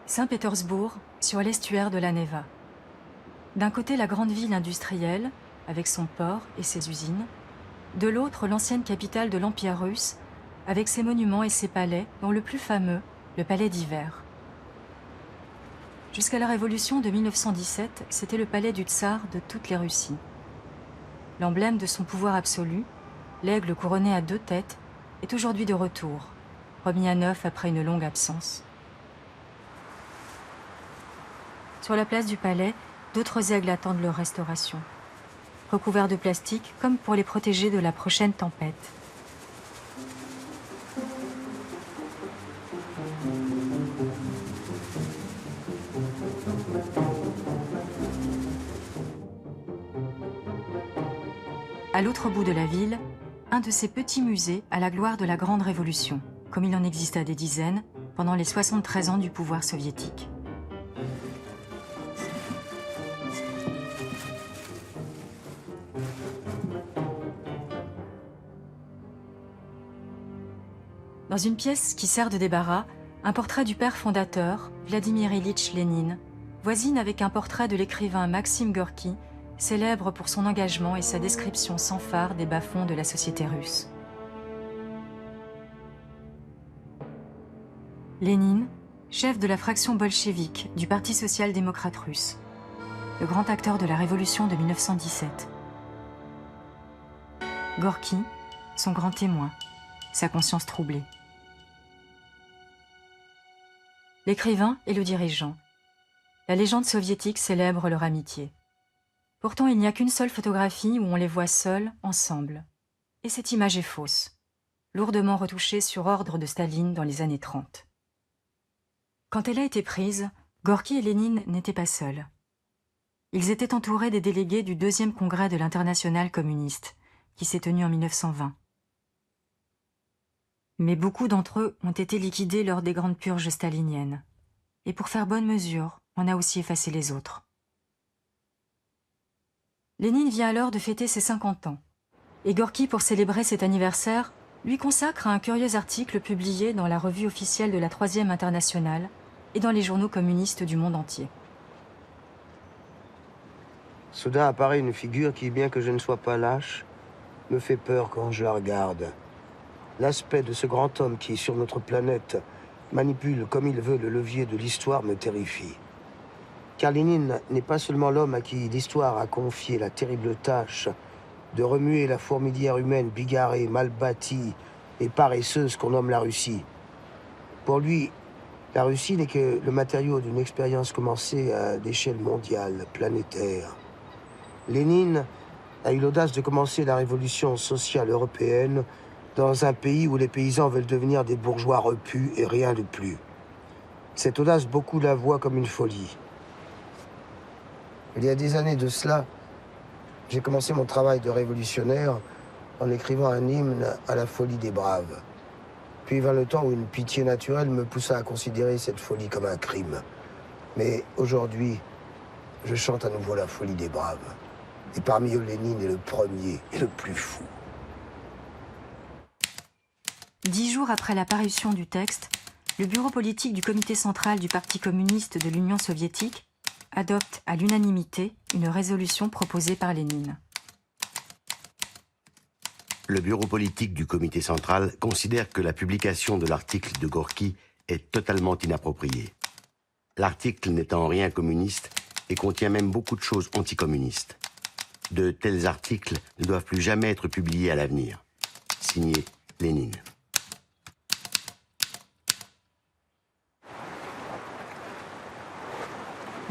Saint-Pétersbourg, sur l'estuaire de la Neva. D'un côté, la grande ville industrielle, avec son port et ses usines. De l'autre, l'ancienne capitale de l'Empire russe, avec ses monuments et ses palais, dont le plus fameux, le palais d'hiver. Jusqu'à la Révolution de 1917, c'était le palais du tsar de toutes les Russies. L'emblème de son pouvoir absolu, l'aigle couronné à 2 têtes, est aujourd'hui de retour, remis à neuf après une longue absence. Sur la place du palais, d'autres aigles attendent leur restauration, recouverts de plastique comme pour les protéger de la prochaine tempête. À l'autre bout de la ville, un de ces petits musées à la gloire de la Grande Révolution, comme il en exista des dizaines pendant les 73 ans du pouvoir soviétique. Dans une pièce qui sert de débarras, un portrait du père fondateur, Vladimir Ilitch Lénine, voisine avec un portrait de l'écrivain Maxime Gorki, célèbre pour son engagement et sa description sans phare des bas-fonds de la société russe. Lénine, chef de la fraction bolchevique du Parti social-démocrate russe, le grand acteur de la révolution de 1917. Gorki, son grand témoin, sa conscience troublée. L'écrivain et le dirigeant. La légende soviétique célèbre leur amitié. Pourtant, il n'y a qu'une seule photographie où on les voit seuls, ensemble. Et cette image est fausse, lourdement retouchée sur ordre de Staline dans les années 30. Quand elle a été prise, Gorki et Lénine n'étaient pas seuls. Ils étaient entourés des délégués du 2e congrès de l'Internationale communiste, qui s'est tenu en 1920. Mais beaucoup d'entre eux ont été liquidés lors des grandes purges staliniennes. Et pour faire bonne mesure, on a aussi effacé les autres. Lénine vient alors de fêter ses 50 ans. Et Gorki, pour célébrer cet anniversaire, lui consacre un curieux article publié dans la revue officielle de la 3e Internationale et dans les journaux communistes du monde entier. Soudain apparaît une figure qui, bien que je ne sois pas lâche, me fait peur quand je la regarde. L'aspect de ce grand homme qui, sur notre planète, manipule comme il veut le levier de l'histoire me terrifie. Car Lénine n'est pas seulement l'homme à qui l'histoire a confié la terrible tâche de remuer la fourmilière humaine bigarrée, mal bâtie et paresseuse qu'on nomme la Russie. Pour lui, la Russie n'est que le matériau d'une expérience commencée à l'échelle mondiale, planétaire. Lénine a eu l'audace de commencer la révolution sociale européenne dans un pays où les paysans veulent devenir des bourgeois repus et rien de plus. Cette audace, beaucoup la voient comme une folie. Il y a des années de cela, j'ai commencé mon travail de révolutionnaire en écrivant un hymne à la folie des braves. Puis vint le temps où une pitié naturelle me poussa à considérer cette folie comme un crime. Mais aujourd'hui, je chante à nouveau la folie des braves. Et parmi eux, Lénine est le premier et le plus fou. 10 jours après la parution du texte, le bureau politique du comité central du Parti communiste de l'Union soviétique adopte à l'unanimité une résolution proposée par Lénine. Le bureau politique du comité central considère que la publication de l'article de Gorki est totalement inappropriée. L'article n'est en rien communiste et contient même beaucoup de choses anticommunistes. De tels articles ne doivent plus jamais être publiés à l'avenir. Signé Lénine.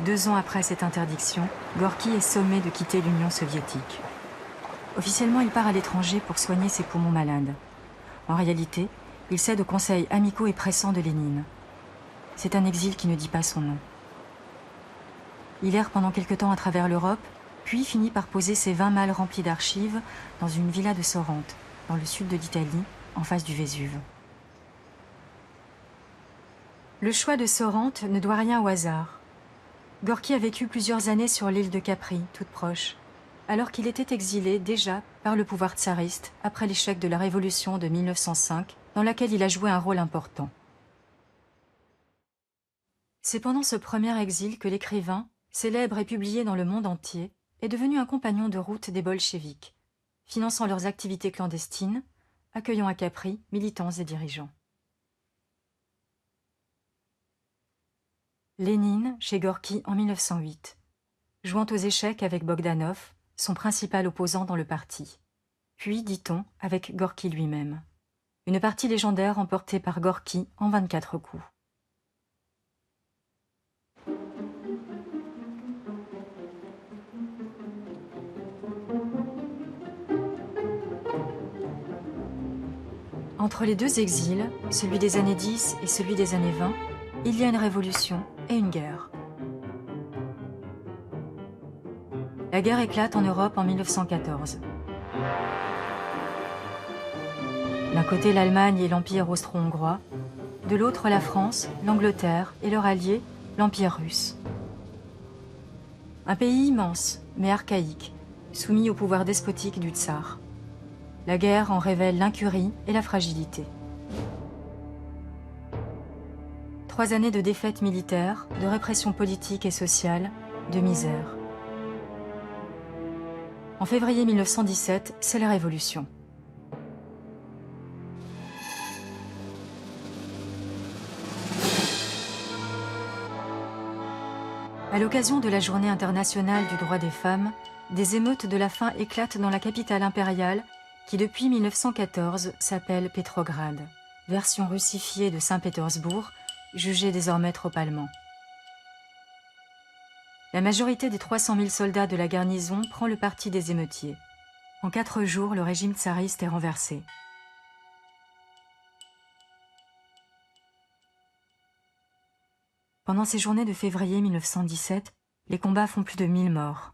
Deux ans après cette interdiction, Gorki est sommé de quitter l'Union soviétique. Officiellement, il part à l'étranger pour soigner ses poumons malades. En réalité, il cède aux conseils amicaux et pressants de Lénine. C'est un exil qui ne dit pas son nom. Il erre pendant quelque temps à travers l'Europe, puis finit par poser ses 20 malles remplis d'archives dans une villa de Sorrente, dans le sud de l'Italie, en face du Vésuve. Le choix de Sorrente ne doit rien au hasard. Gorki a vécu plusieurs années sur l'île de Capri, toute proche, alors qu'il était exilé déjà par le pouvoir tsariste après l'échec de la révolution de 1905, dans laquelle il a joué un rôle important. C'est pendant ce premier exil que l'écrivain, célèbre et publié dans le monde entier, est devenu un compagnon de route des bolcheviks, finançant leurs activités clandestines, accueillant à Capri militants et dirigeants. Lénine chez Gorki en 1908, jouant aux échecs avec Bogdanov, son principal opposant dans le parti. Puis, dit-on, avec Gorki lui-même. Une partie légendaire emportée par Gorki en 24 coups. Entre les deux exils, celui des années 10 et celui des années 20, il y a une révolution et une guerre. La guerre éclate en Europe en 1914. D'un côté l'Allemagne et l'Empire austro-hongrois, de l'autre la France, l'Angleterre et leur allié, l'Empire russe. Un pays immense, mais archaïque, soumis au pouvoir despotique du tsar. La guerre en révèle l'incurie et la fragilité. 3 années de défaite militaire, de répression politique et sociale, de misère. En février 1917, c'est la Révolution. À l'occasion de la Journée internationale du droit des femmes, des émeutes de la faim éclatent dans la capitale impériale qui depuis 1914 s'appelle Pétrograd, version russifiée de Saint-Pétersbourg, jugée désormais trop allemand. La majorité des 300 000 soldats de la garnison prend le parti des émeutiers. En 4 jours, le régime tsariste est renversé. Pendant ces journées de février 1917, les combats font plus de 1000 morts.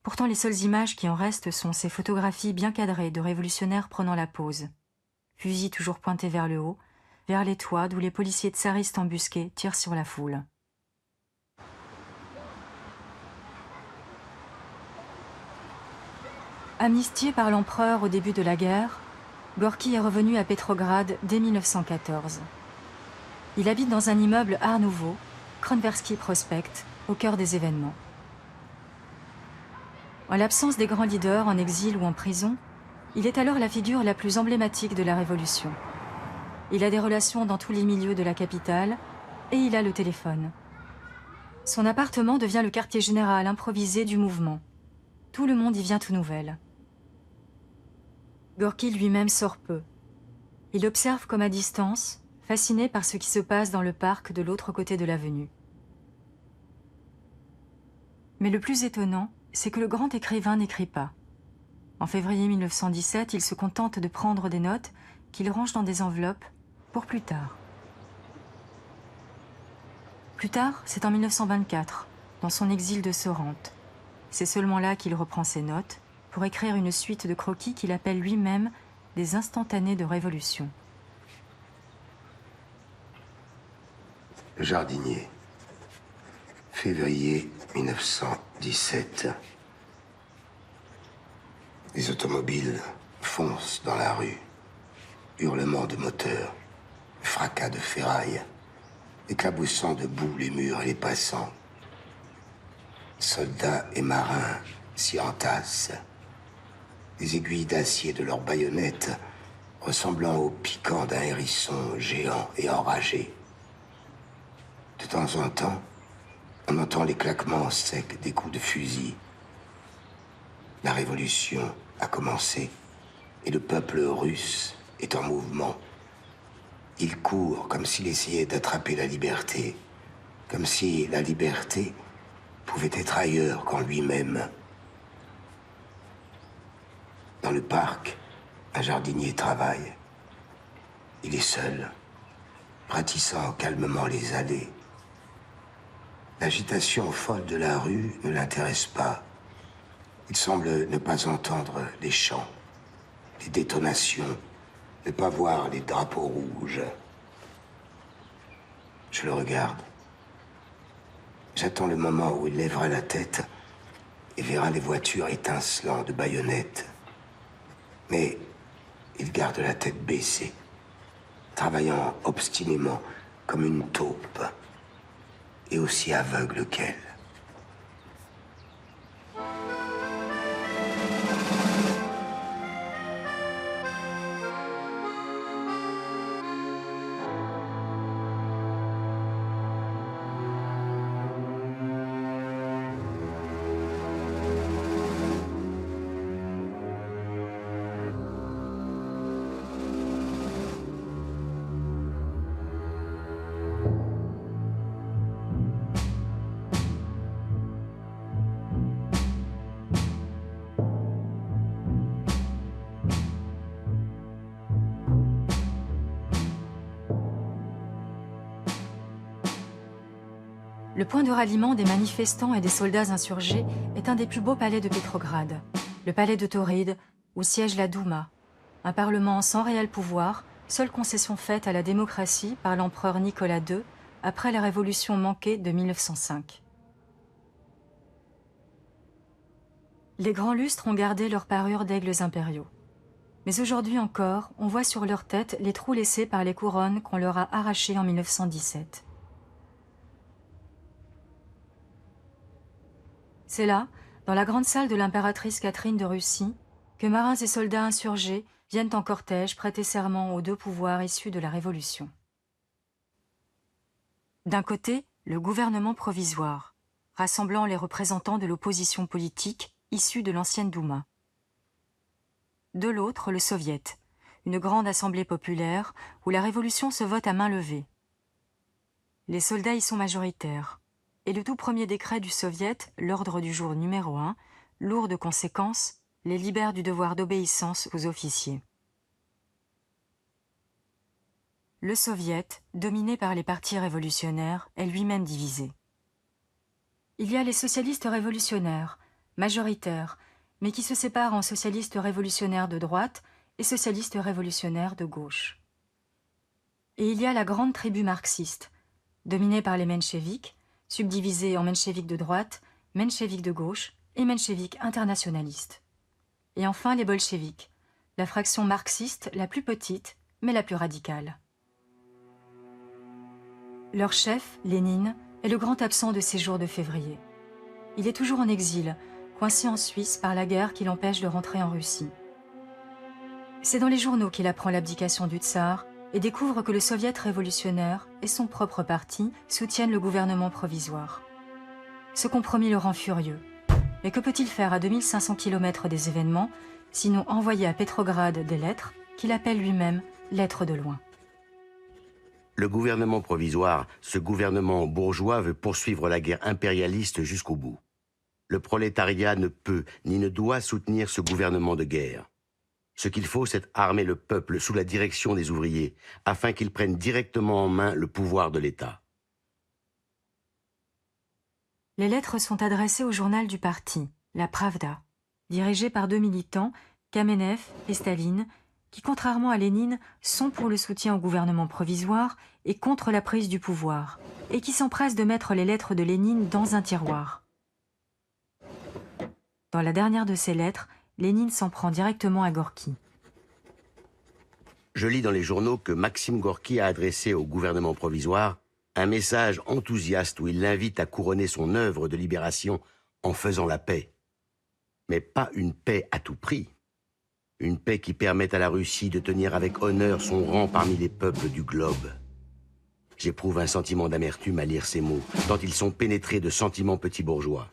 Pourtant, les seules images qui en restent sont ces photographies bien cadrées de révolutionnaires prenant la pose. Fusils toujours pointés vers le haut, vers les toits d'où les policiers tsaristes embusqués tirent sur la foule. Amnistié par l'empereur au début de la guerre, Gorki est revenu à Pétrograd dès 1914. Il habite dans un immeuble Art Nouveau, Kronversky Prospect, au cœur des événements. En l'absence des grands leaders en exil ou en prison, il est alors la figure la plus emblématique de la Révolution. Il a des relations dans tous les milieux de la capitale et il a le téléphone. Son appartement devient le quartier général improvisé du mouvement. Tout le monde y vient aux nouvelles. Gorki lui-même sort peu. Il observe comme à distance, fasciné par ce qui se passe dans le parc de l'autre côté de l'avenue. Mais le plus étonnant, c'est que le grand écrivain n'écrit pas. En février 1917, il se contente de prendre des notes qu'il range dans des enveloppes pour plus tard. Plus tard, c'est en 1924, dans son exil de Sorrente. C'est seulement là qu'il reprend ses notes pour écrire une suite de croquis qu'il appelle lui-même des instantanés de révolution. Le jardinier. Février 1917. Les automobiles foncent dans la rue. Hurlements de moteurs, fracas de ferraille, éclaboussant de boue les murs et les passants. Soldats et marins s'y entassent. Les aiguilles d'acier de leurs baïonnettes ressemblant au piquant d'un hérisson géant et enragé. De temps en temps, on entend les claquements secs des coups de fusil. La révolution a commencé et le peuple russe est en mouvement. Il court comme s'il essayait d'attraper la liberté, comme si la liberté pouvait être ailleurs qu'en lui-même. Dans le parc, un jardinier travaille. Il est seul, ratissant calmement les allées. L'agitation folle de la rue ne l'intéresse pas. Il semble ne pas entendre les chants, les détonations, ne pas voir les drapeaux rouges. Je le regarde. J'attends le moment où il lèvera la tête et verra les voitures étincelant de baïonnettes. Mais il garde la tête baissée, travaillant obstinément comme une taupe. et aussi aveugle qu'elle. Le point de ralliement des manifestants et des soldats insurgés est un des plus beaux palais de Pétrograd, le palais de Tauride, où siège la Douma, un parlement sans réel pouvoir, seule concession faite à la démocratie par l'empereur Nicolas II après la révolution manquée de 1905. Les grands lustres ont gardé leur parure d'aigles impériaux. Mais aujourd'hui encore, on voit sur leur tête les trous laissés par les couronnes qu'on leur a arrachées en 1917. C'est là, dans la grande salle de l'impératrice Catherine de Russie, que marins et soldats insurgés viennent en cortège prêter serment aux deux pouvoirs issus de la Révolution. D'un côté, le gouvernement provisoire, rassemblant les représentants de l'opposition politique issus de l'ancienne Douma. De l'autre, le Soviet, une grande assemblée populaire où la Révolution se vote à main levée. Les soldats y sont majoritaires. Et le tout premier décret du Soviet, l'ordre du jour numéro 1, lourd de conséquences, les libère du devoir d'obéissance aux officiers. Le Soviet, dominé par les partis révolutionnaires, est lui-même divisé. Il y a les socialistes révolutionnaires, majoritaires, mais qui se séparent en socialistes révolutionnaires de droite et socialistes révolutionnaires de gauche. Et il y a la grande tribu marxiste, dominée par les mencheviks, subdivisés en mencheviks de droite, mencheviks de gauche et mencheviks internationalistes. Et enfin les bolcheviks, la fraction marxiste la plus petite, mais la plus radicale. Leur chef, Lénine, est le grand absent de ces jours de février. Il est toujours en exil, coincé en Suisse par la guerre qui l'empêche de rentrer en Russie. C'est dans les journaux qu'il apprend l'abdication du tsar et découvre que le Soviet révolutionnaire et son propre parti soutiennent le gouvernement provisoire. Ce compromis le rend furieux. Mais que peut-il faire à 2500 km des événements, sinon envoyer à Pétrograd des lettres qu'il appelle lui-même « lettres de loin ». Le gouvernement provisoire, ce gouvernement bourgeois, veut poursuivre la guerre impérialiste jusqu'au bout. Le prolétariat ne peut ni ne doit soutenir ce gouvernement de guerre. Ce qu'il faut, c'est armer le peuple sous la direction des ouvriers, afin qu'ils prennent directement en main le pouvoir de l'État. Les lettres sont adressées au journal du parti, la Pravda, dirigé par deux militants, Kamenev et Staline, qui, contrairement à Lénine, sont pour le soutien au gouvernement provisoire et contre la prise du pouvoir, et qui s'empressent de mettre les lettres de Lénine dans un tiroir. Dans la dernière de ces lettres, Lénine s'en prend directement à Gorki. Je lis dans les journaux que Maxime Gorki a adressé au gouvernement provisoire un message enthousiaste où il l'invite à couronner son œuvre de libération en faisant la paix. Mais pas une paix à tout prix. Une paix qui permette à la Russie de tenir avec honneur son rang parmi les peuples du globe. J'éprouve un sentiment d'amertume à lire ces mots, tant ils sont pénétrés de sentiments petits bourgeois.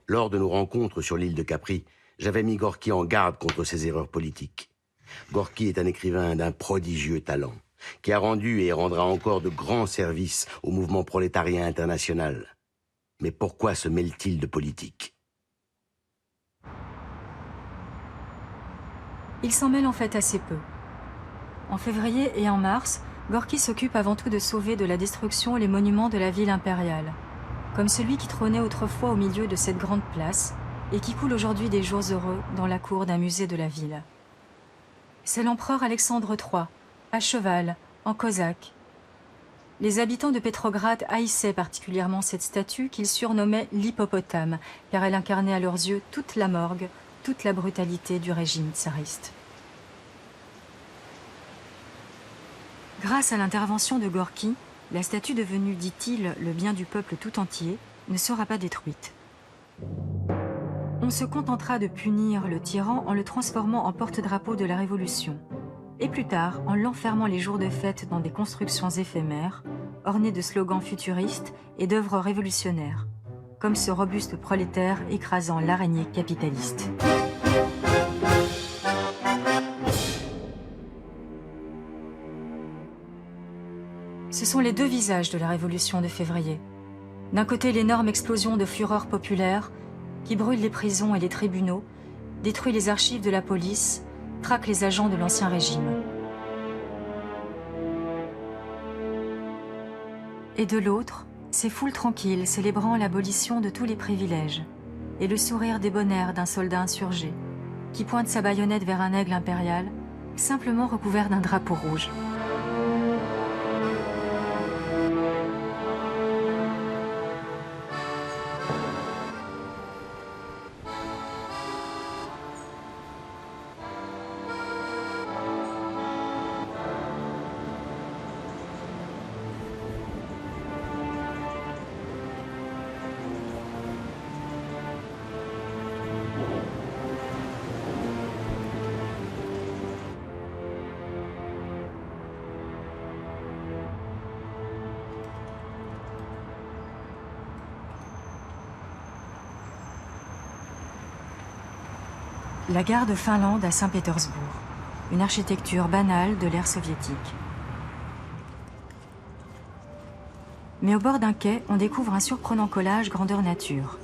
Lors de nos rencontres sur l'île de Capri, j'avais mis Gorki en garde contre ses erreurs politiques. Gorki est un écrivain d'un prodigieux talent, qui a rendu et rendra encore de grands services au mouvement prolétarien international. Mais pourquoi se mêle-t-il de politique? Il s'en mêle en fait assez peu. En février et en mars, Gorki s'occupe avant tout de sauver de la destruction les monuments de la ville impériale, comme celui qui trônait autrefois au milieu de cette grande place et qui coule aujourd'hui des jours heureux dans la cour d'un musée de la ville. C'est l'empereur Alexandre III, à cheval, en cosaque. Les habitants de Pétrograd haïssaient particulièrement cette statue qu'ils surnommaient l'hippopotame, car elle incarnait à leurs yeux toute la morgue, toute la brutalité du régime tsariste. Grâce à l'intervention de Gorki, la statue devenue, dit-il, le bien du peuple tout entier, ne sera pas détruite. On se contentera de punir le tyran en le transformant en porte-drapeau de la Révolution, et plus tard en l'enfermant les jours de fête dans des constructions éphémères, ornées de slogans futuristes et d'œuvres révolutionnaires, comme ce robuste prolétaire écrasant l'araignée capitaliste. Ce sont les deux visages de la Révolution de février. D'un côté, l'énorme explosion de fureur populaire qui brûle les prisons et les tribunaux, détruit les archives de la police, traque les agents de l'Ancien Régime. Et de l'autre, ces foules tranquilles célébrant l'abolition de tous les privilèges et le sourire débonnaire d'un soldat insurgé qui pointe sa baïonnette vers un aigle impérial, simplement recouvert d'un drapeau rouge. La gare de Finlande à Saint-Pétersbourg, une architecture banale de l'ère soviétique. Mais au bord d'un quai, on découvre un surprenant collage grandeur nature.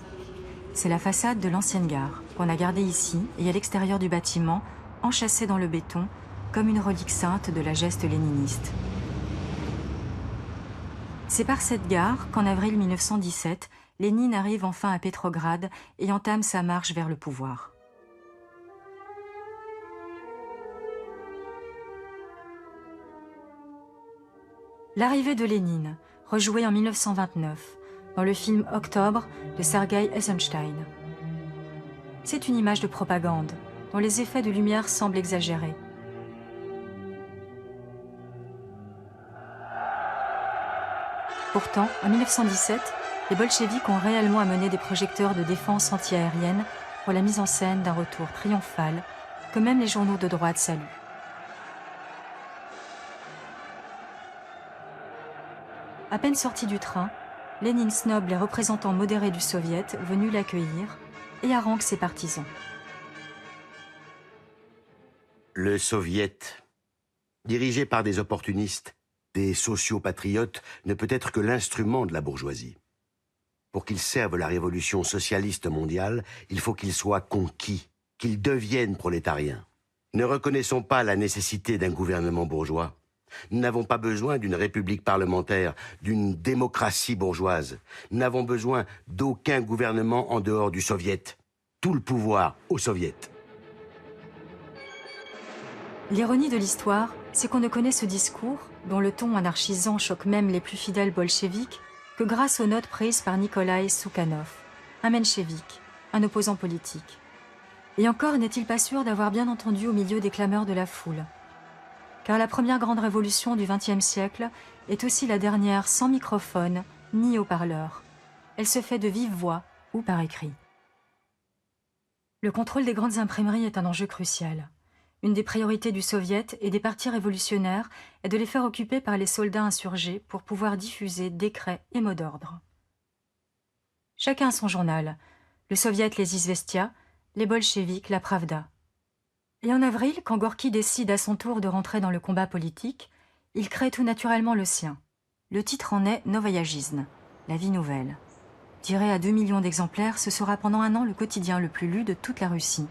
C'est la façade de l'ancienne gare, qu'on a gardée ici et à l'extérieur du bâtiment, enchâssée dans le béton, comme une relique sainte de la geste léniniste. C'est par cette gare qu'en avril 1917, Lénine arrive enfin à Pétrograd et entame sa marche vers le pouvoir. L'arrivée de Lénine, rejouée en 1929, dans le film Octobre de Sergueï Eisenstein. C'est une image de propagande, dont les effets de lumière semblent exagérés. Pourtant, en 1917, les bolcheviks ont réellement amené des projecteurs de défense antiaérienne pour la mise en scène d'un retour triomphal que même les journaux de droite saluent. À peine sorti du train, Lénine snobe les représentants modérés du soviet venus l'accueillir et harangue ses partisans. Le soviet, dirigé par des opportunistes, des sociopatriotes, ne peut être que l'instrument de la bourgeoisie. Pour qu'il serve la révolution socialiste mondiale, il faut qu'il soit conquis, qu'il devienne prolétarien. Ne reconnaissons pas la nécessité d'un gouvernement bourgeois. Nous n'avons pas besoin d'une république parlementaire, d'une démocratie bourgeoise. Nous n'avons besoin d'aucun gouvernement en dehors du soviet. Tout le pouvoir au soviet. L'ironie de l'histoire, c'est qu'on ne connaît ce discours, dont le ton anarchisant choque même les plus fidèles bolcheviks, que grâce aux notes prises par Nikolaï Soukhanov, un menchevique, un opposant politique. Et encore n'est-il pas sûr d'avoir bien entendu au milieu des clameurs de la foule. Car la première grande révolution du XXe siècle est aussi la dernière sans microphone ni haut-parleur. Elle se fait de vive voix ou par écrit. Le contrôle des grandes imprimeries est un enjeu crucial. Une des priorités du soviet et des partis révolutionnaires est de les faire occuper par les soldats insurgés pour pouvoir diffuser décrets et mots d'ordre. Chacun a son journal. Le soviet les Izvestia, les bolcheviks la Pravda. Et en avril, quand Gorky décide à son tour de rentrer dans le combat politique, il crée tout naturellement le sien. Le titre en est Novaya Жизнь, la vie nouvelle. Tiré à 2 millions d'exemplaires, ce sera pendant un an le quotidien le plus lu de toute la Russie.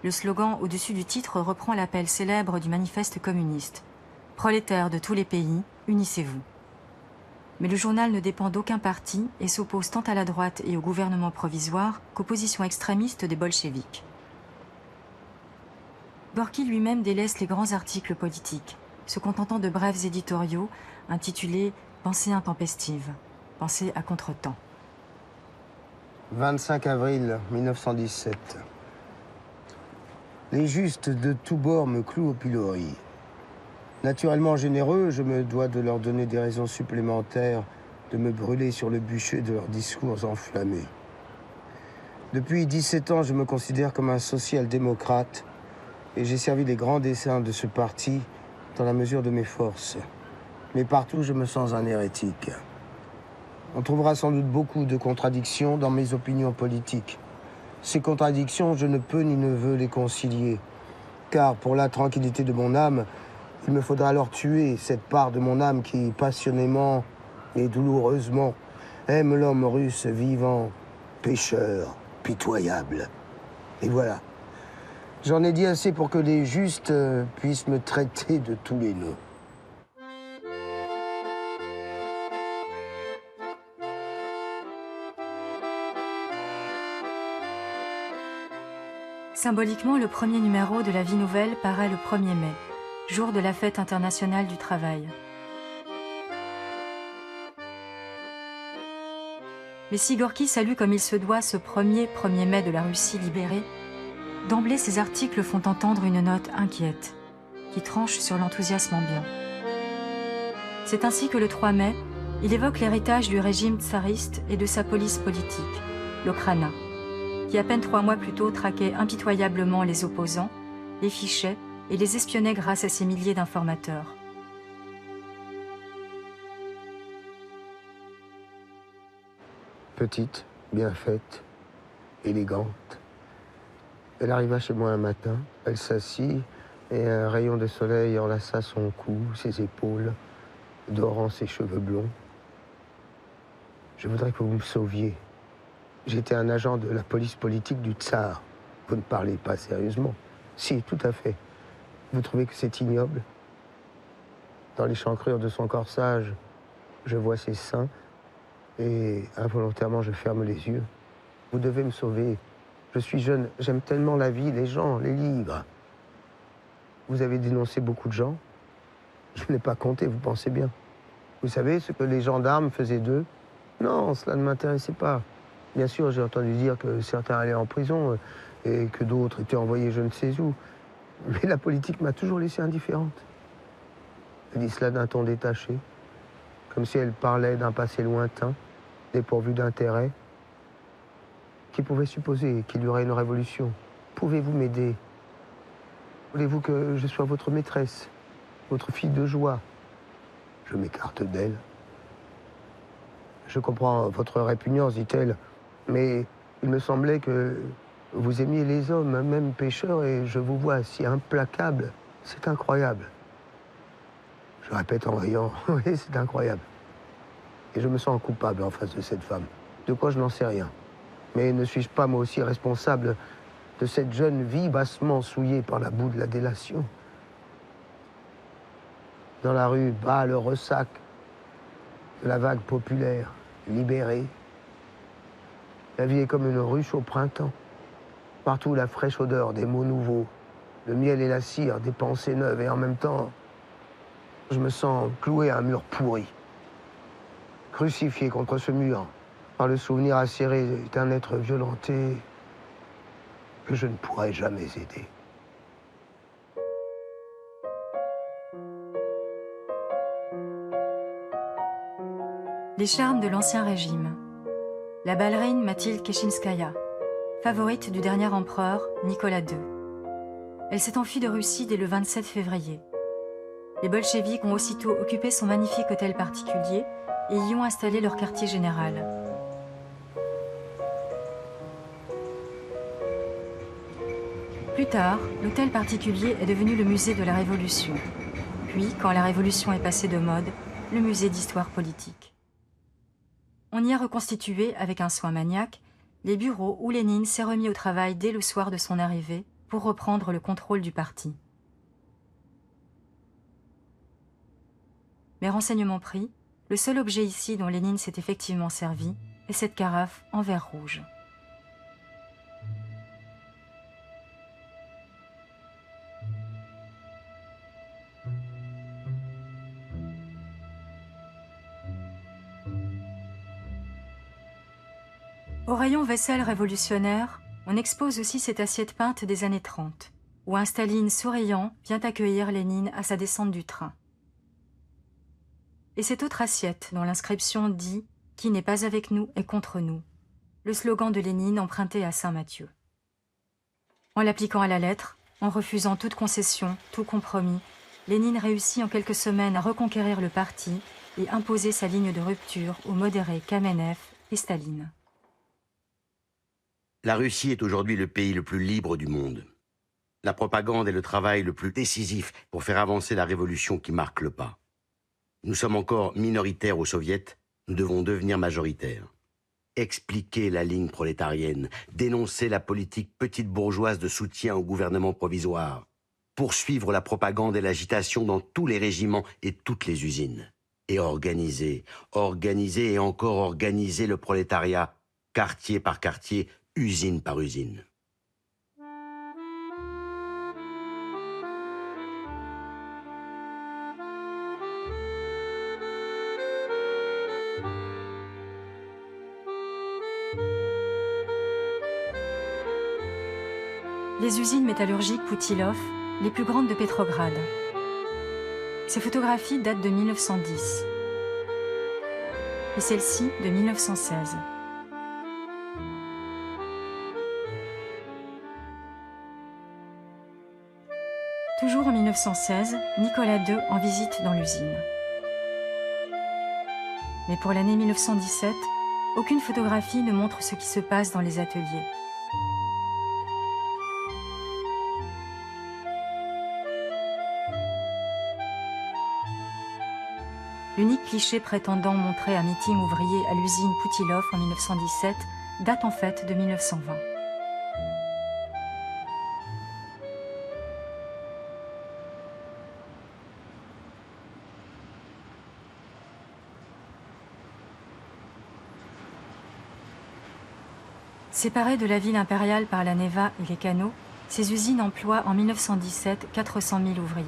Le slogan au-dessus du titre reprend l'appel célèbre du manifeste communiste. « Prolétaires de tous les pays, unissez-vous ». Mais le journal ne dépend d'aucun parti et s'oppose tant à la droite et au gouvernement provisoire qu'aux positions extrémistes des bolcheviks. Gorky lui-même délaisse les grands articles politiques, se contentant de brefs éditoriaux intitulés « Pensée intempestive », « Pensée à contre-temps ». 25 avril 1917. Les justes de tous bords me clouent au pilori. Naturellement généreux, je me dois de leur donner des raisons supplémentaires de me brûler sur le bûcher de leurs discours enflammés. Depuis 17 ans, je me considère comme un social-démocrate et j'ai servi les grands desseins de ce parti dans la mesure de mes forces. Mais partout, je me sens un hérétique. On trouvera sans doute beaucoup de contradictions dans mes opinions politiques. Ces contradictions, je ne peux ni ne veux les concilier, car pour la tranquillité de mon âme, il me faudra alors tuer cette part de mon âme qui, passionnément et douloureusement, aime l'homme russe vivant, pécheur, pitoyable. Et voilà. J'en ai dit assez pour que les justes puissent me traiter de tous les noms. Symboliquement, le premier numéro de la Vie Nouvelle paraît le 1er mai, jour de la fête internationale du travail. Mais si Gorky salue comme il se doit ce 1er mai de la Russie libérée, d'emblée ces articles font entendre une note inquiète, qui tranche sur l'enthousiasme ambiant. C'est ainsi que le 3 mai, il évoque l'héritage du régime tsariste et de sa police politique, l'Okhrana, qui à peine 3 mois plus tôt traquait impitoyablement les opposants, les fichait et les espionnait grâce à ses milliers d'informateurs. Petite, bien faite, élégante. Elle arriva chez moi un matin, elle s'assit et un rayon de soleil enlaça son cou, ses épaules, dorant ses cheveux blonds. Je voudrais que vous me sauviez. J'étais un agent de la police politique du tsar. Vous ne parlez pas sérieusement. Si, tout à fait. Vous trouvez que c'est ignoble? Dans l'échancrure de son corsage, je vois ses seins et involontairement je ferme les yeux. Vous devez me sauver. Je suis jeune, j'aime tellement la vie, les gens, les livres. Vous avez dénoncé beaucoup de gens. Je n'ai pas compté, vous pensez bien. Vous savez ce que les gendarmes faisaient d'eux? Non, cela ne m'intéressait pas. Bien sûr, j'ai entendu dire que certains allaient en prison et que d'autres étaient envoyés je ne sais où. Mais la politique m'a toujours laissé indifférente. Elle dit cela d'un ton détaché, comme si elle parlait d'un passé lointain, dépourvu d'intérêt. Qui pouvait supposer qu'il y aurait une révolution? Pouvez-vous m'aider? Voulez-vous que je sois votre maîtresse, votre fille de joie? Je m'écarte d'elle. Je comprends votre répugnance, dit-elle, mais il me semblait que vous aimiez les hommes, même pécheurs, et je vous vois si implacable. C'est incroyable. Je répète en riant, oui, c'est incroyable. Et je me sens coupable en face de cette femme. De quoi je n'en sais rien. Mais ne suis-je pas moi aussi responsable de cette jeune vie bassement souillée par la boue de la délation? Dans la rue bat le ressac de la vague populaire, libérée. La vie est comme une ruche au printemps. Partout la fraîche odeur des mots nouveaux, le miel et la cire des pensées neuves. Et en même temps, je me sens cloué à un mur pourri. Crucifié contre ce mur par le souvenir acéré d'un être violenté que je ne pourrai jamais aider. Les charmes de l'Ancien Régime. La ballerine Mathilde Keshinskaya, favorite du dernier empereur Nicolas II. Elle s'est enfuie de Russie dès le 27 février. Les bolcheviks ont aussitôt occupé son magnifique hôtel particulier et y ont installé leur quartier général. Plus tard, l'hôtel particulier est devenu le musée de la Révolution. Puis, quand la Révolution est passée de mode, le musée d'histoire politique. On y a reconstitué, avec un soin maniaque, les bureaux où Lénine s'est remis au travail dès le soir de son arrivée pour reprendre le contrôle du parti. Mais renseignements pris, le seul objet ici dont Lénine s'est effectivement servi est cette carafe en verre rouge. Au rayon vaisselle révolutionnaire, on expose aussi cette assiette peinte des années 30, où un Staline souriant vient accueillir Lénine à sa descente du train. Et cette autre assiette dont l'inscription dit « Qui n'est pas avec nous est contre nous », le slogan de Lénine emprunté à Saint-Mathieu. En l'appliquant à la lettre, en refusant toute concession, tout compromis, Lénine réussit en quelques semaines à reconquérir le parti et imposer sa ligne de rupture aux modérés Kamenev et Staline. La Russie est aujourd'hui le pays le plus libre du monde. La propagande est le travail le plus décisif pour faire avancer la révolution qui marque le pas. Nous sommes encore minoritaires aux soviets, nous devons devenir majoritaires. Expliquer la ligne prolétarienne, dénoncer la politique petite bourgeoise de soutien au gouvernement provisoire, poursuivre la propagande et l'agitation dans tous les régiments et toutes les usines. Et organiser et encore organiser le prolétariat, quartier par quartier, usine par usine. Les usines métallurgiques Poutilov, les plus grandes de Pétrograd. Ces photographies datent de 1910 et celle-ci de 1916. Toujours en 1916, Nicolas II en visite dans l'usine. Mais pour l'année 1917, aucune photographie ne montre ce qui se passe dans les ateliers. L'unique cliché prétendant montrer un meeting ouvrier à l'usine Poutilov en 1917 date en fait de 1920. Séparées de la ville impériale par la Neva et les canaux, ces usines emploient en 1917 400 000 ouvriers.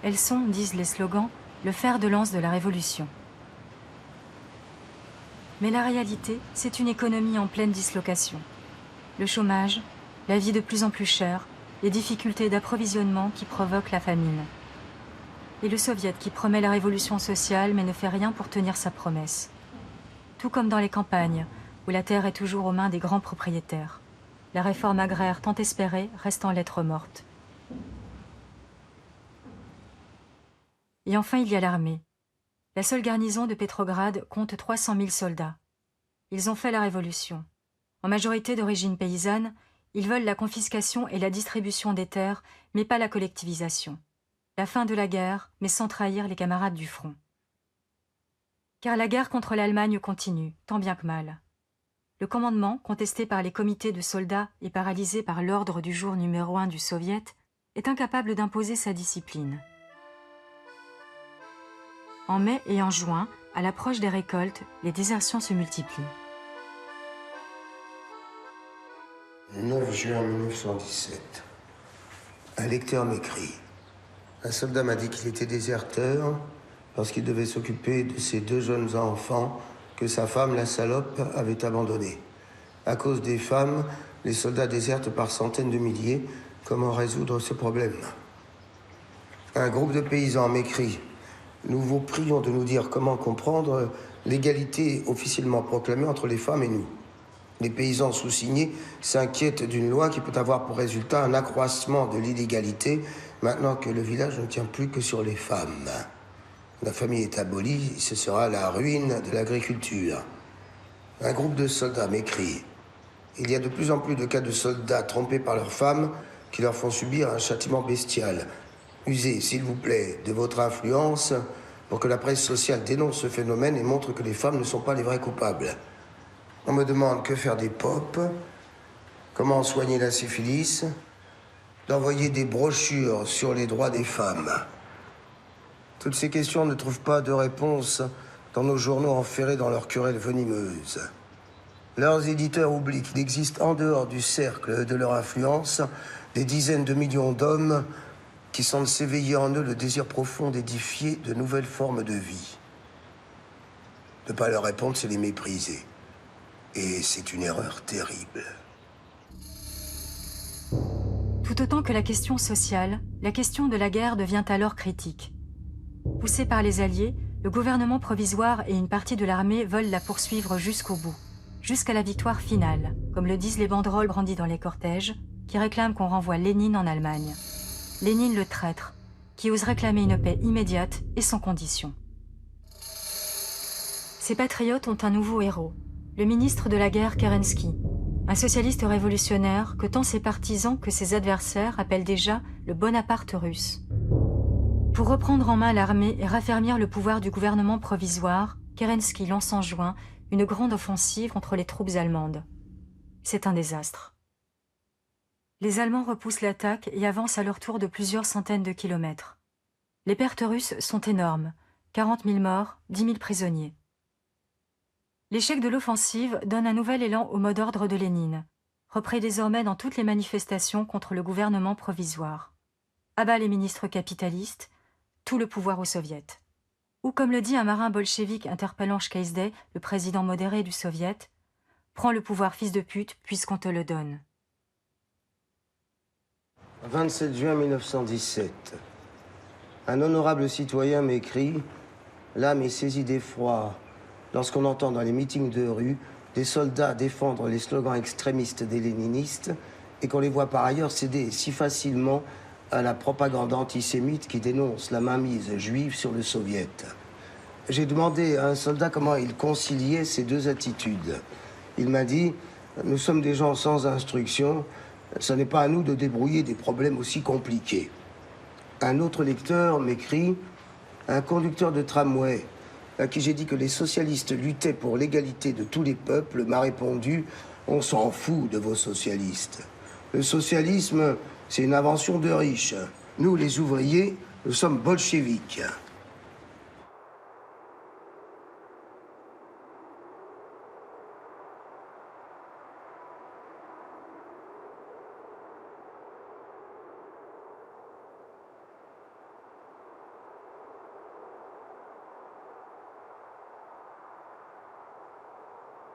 Elles sont, disent les slogans, le fer de lance de la Révolution. Mais la réalité, c'est une économie en pleine dislocation. Le chômage, la vie de plus en plus chère, les difficultés d'approvisionnement qui provoquent la famine. Et le soviet qui promet la révolution sociale mais ne fait rien pour tenir sa promesse. Tout comme dans les campagnes, où la terre est toujours aux mains des grands propriétaires. La réforme agraire tant espérée reste en lettres mortes. Et enfin, il y a l'armée. La seule garnison de Pétrograd compte 300 000 soldats. Ils ont fait la révolution. En majorité d'origine paysanne, ils veulent la confiscation et la distribution des terres, mais pas la collectivisation. La fin de la guerre, mais sans trahir les camarades du front. Car la guerre contre l'Allemagne continue, tant bien que mal. Le commandement, contesté par les comités de soldats et paralysé par l'ordre du jour numéro 1 du Soviet, est incapable d'imposer sa discipline. En mai et en juin, à l'approche des récoltes, les désertions se multiplient. Le 9 juin 1917. Un lecteur m'écrit. Un soldat m'a dit qu'il était déserteur parce qu'il devait s'occuper de ses 2 jeunes enfants que sa femme, la salope, avait abandonnés. À cause des femmes, les soldats désertent par centaines de milliers. Comment résoudre ce problème? Un groupe de paysans m'écrit. Nous vous prions de nous dire comment comprendre l'égalité officiellement proclamée entre les femmes et nous. Les paysans sous-signés s'inquiètent d'une loi qui peut avoir pour résultat un accroissement de l'inégalité maintenant que le village ne tient plus que sur les femmes. La famille est abolie, ce sera la ruine de l'agriculture. Un groupe de soldats m'écrit. Il y a de plus en plus de cas de soldats trompés par leurs femmes qui leur font subir un châtiment bestial. Usez, s'il vous plaît, de votre influence pour que la presse sociale dénonce ce phénomène et montre que les femmes ne sont pas les vrais coupables. On me demande que faire des pop, comment soigner la syphilis, d'envoyer des brochures sur les droits des femmes. Toutes ces questions ne trouvent pas de réponse dans nos journaux enferrés dans leurs querelles venimeuses. Leurs éditeurs oublient qu'il existe en dehors du cercle de leur influence des dizaines de millions d'hommes qui sentent s'éveiller en eux le désir profond d'édifier de nouvelles formes de vie. Ne pas leur répondre, c'est les mépriser. Et c'est une erreur terrible. Tout autant que la question sociale, la question de la guerre devient alors critique. Poussé par les Alliés, le gouvernement provisoire et une partie de l'armée veulent la poursuivre jusqu'au bout, jusqu'à la victoire finale, comme le disent les banderoles brandies dans les cortèges, qui réclament qu'on renvoie Lénine en Allemagne. Lénine le traître, qui ose réclamer une paix immédiate et sans condition. Ces patriotes ont un nouveau héros, le ministre de la guerre Kerensky, un socialiste révolutionnaire que tant ses partisans que ses adversaires appellent déjà le Bonaparte russe. Pour reprendre en main l'armée et raffermir le pouvoir du gouvernement provisoire, Kerensky lance en juin une grande offensive contre les troupes allemandes. C'est un désastre. Les Allemands repoussent l'attaque et avancent à leur tour de plusieurs centaines de kilomètres. Les pertes russes sont énormes, 40 000 morts, 10 000 prisonniers. L'échec de l'offensive donne un nouvel élan au mot d'ordre de Lénine, repris désormais dans toutes les manifestations contre le gouvernement provisoire. À bas les ministres capitalistes, tout le pouvoir aux soviets. Ou comme le dit un marin bolchevique interpellant Shkeisdey, le président modéré du soviet, « Prends le pouvoir, fils de pute, puisqu'on te le donne. » 27 juin 1917. Un honorable citoyen m'écrit « L'âme est saisie d'effroi lorsqu'on entend dans les meetings de rue des soldats défendre les slogans extrémistes des léninistes et qu'on les voit par ailleurs céder si facilement à la propagande antisémite qui dénonce la mainmise juive sur le soviet. » J'ai demandé à un soldat comment il conciliait ces deux attitudes. Il m'a dit « Nous sommes des gens sans instruction, ce n'est pas à nous de débrouiller des problèmes aussi compliqués. » Un autre lecteur m'écrit « Un conducteur de tramway à qui j'ai dit que les socialistes luttaient pour l'égalité de tous les peuples m'a répondu « On s'en fout de vos socialistes. Le socialisme, c'est une invention de riches. Nous, les ouvriers, nous sommes bolcheviques. »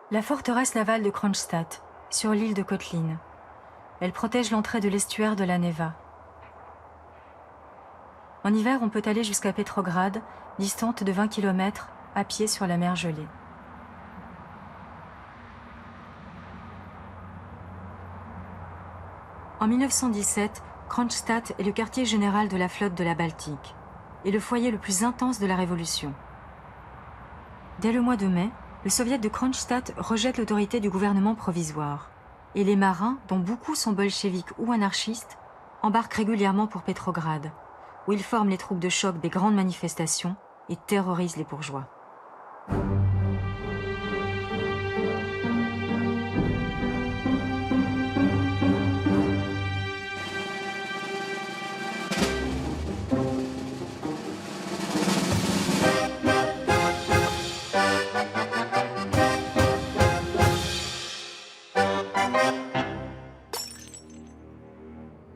La forteresse navale de Kronstadt, sur l'île de Kotlin. Elle protège l'entrée de l'estuaire de la Neva. En hiver, on peut aller jusqu'à Petrograd, distante de 20 km, à pied sur la mer gelée. En 1917, Kronstadt est le quartier général de la flotte de la Baltique et le foyer le plus intense de la Révolution. Dès le mois de mai, le soviet de Kronstadt rejette l'autorité du gouvernement provisoire et les marins, dont beaucoup sont bolcheviques ou anarchistes, embarquent régulièrement pour Petrograd, où ils forment les troupes de choc des grandes manifestations et terrorisent les bourgeois.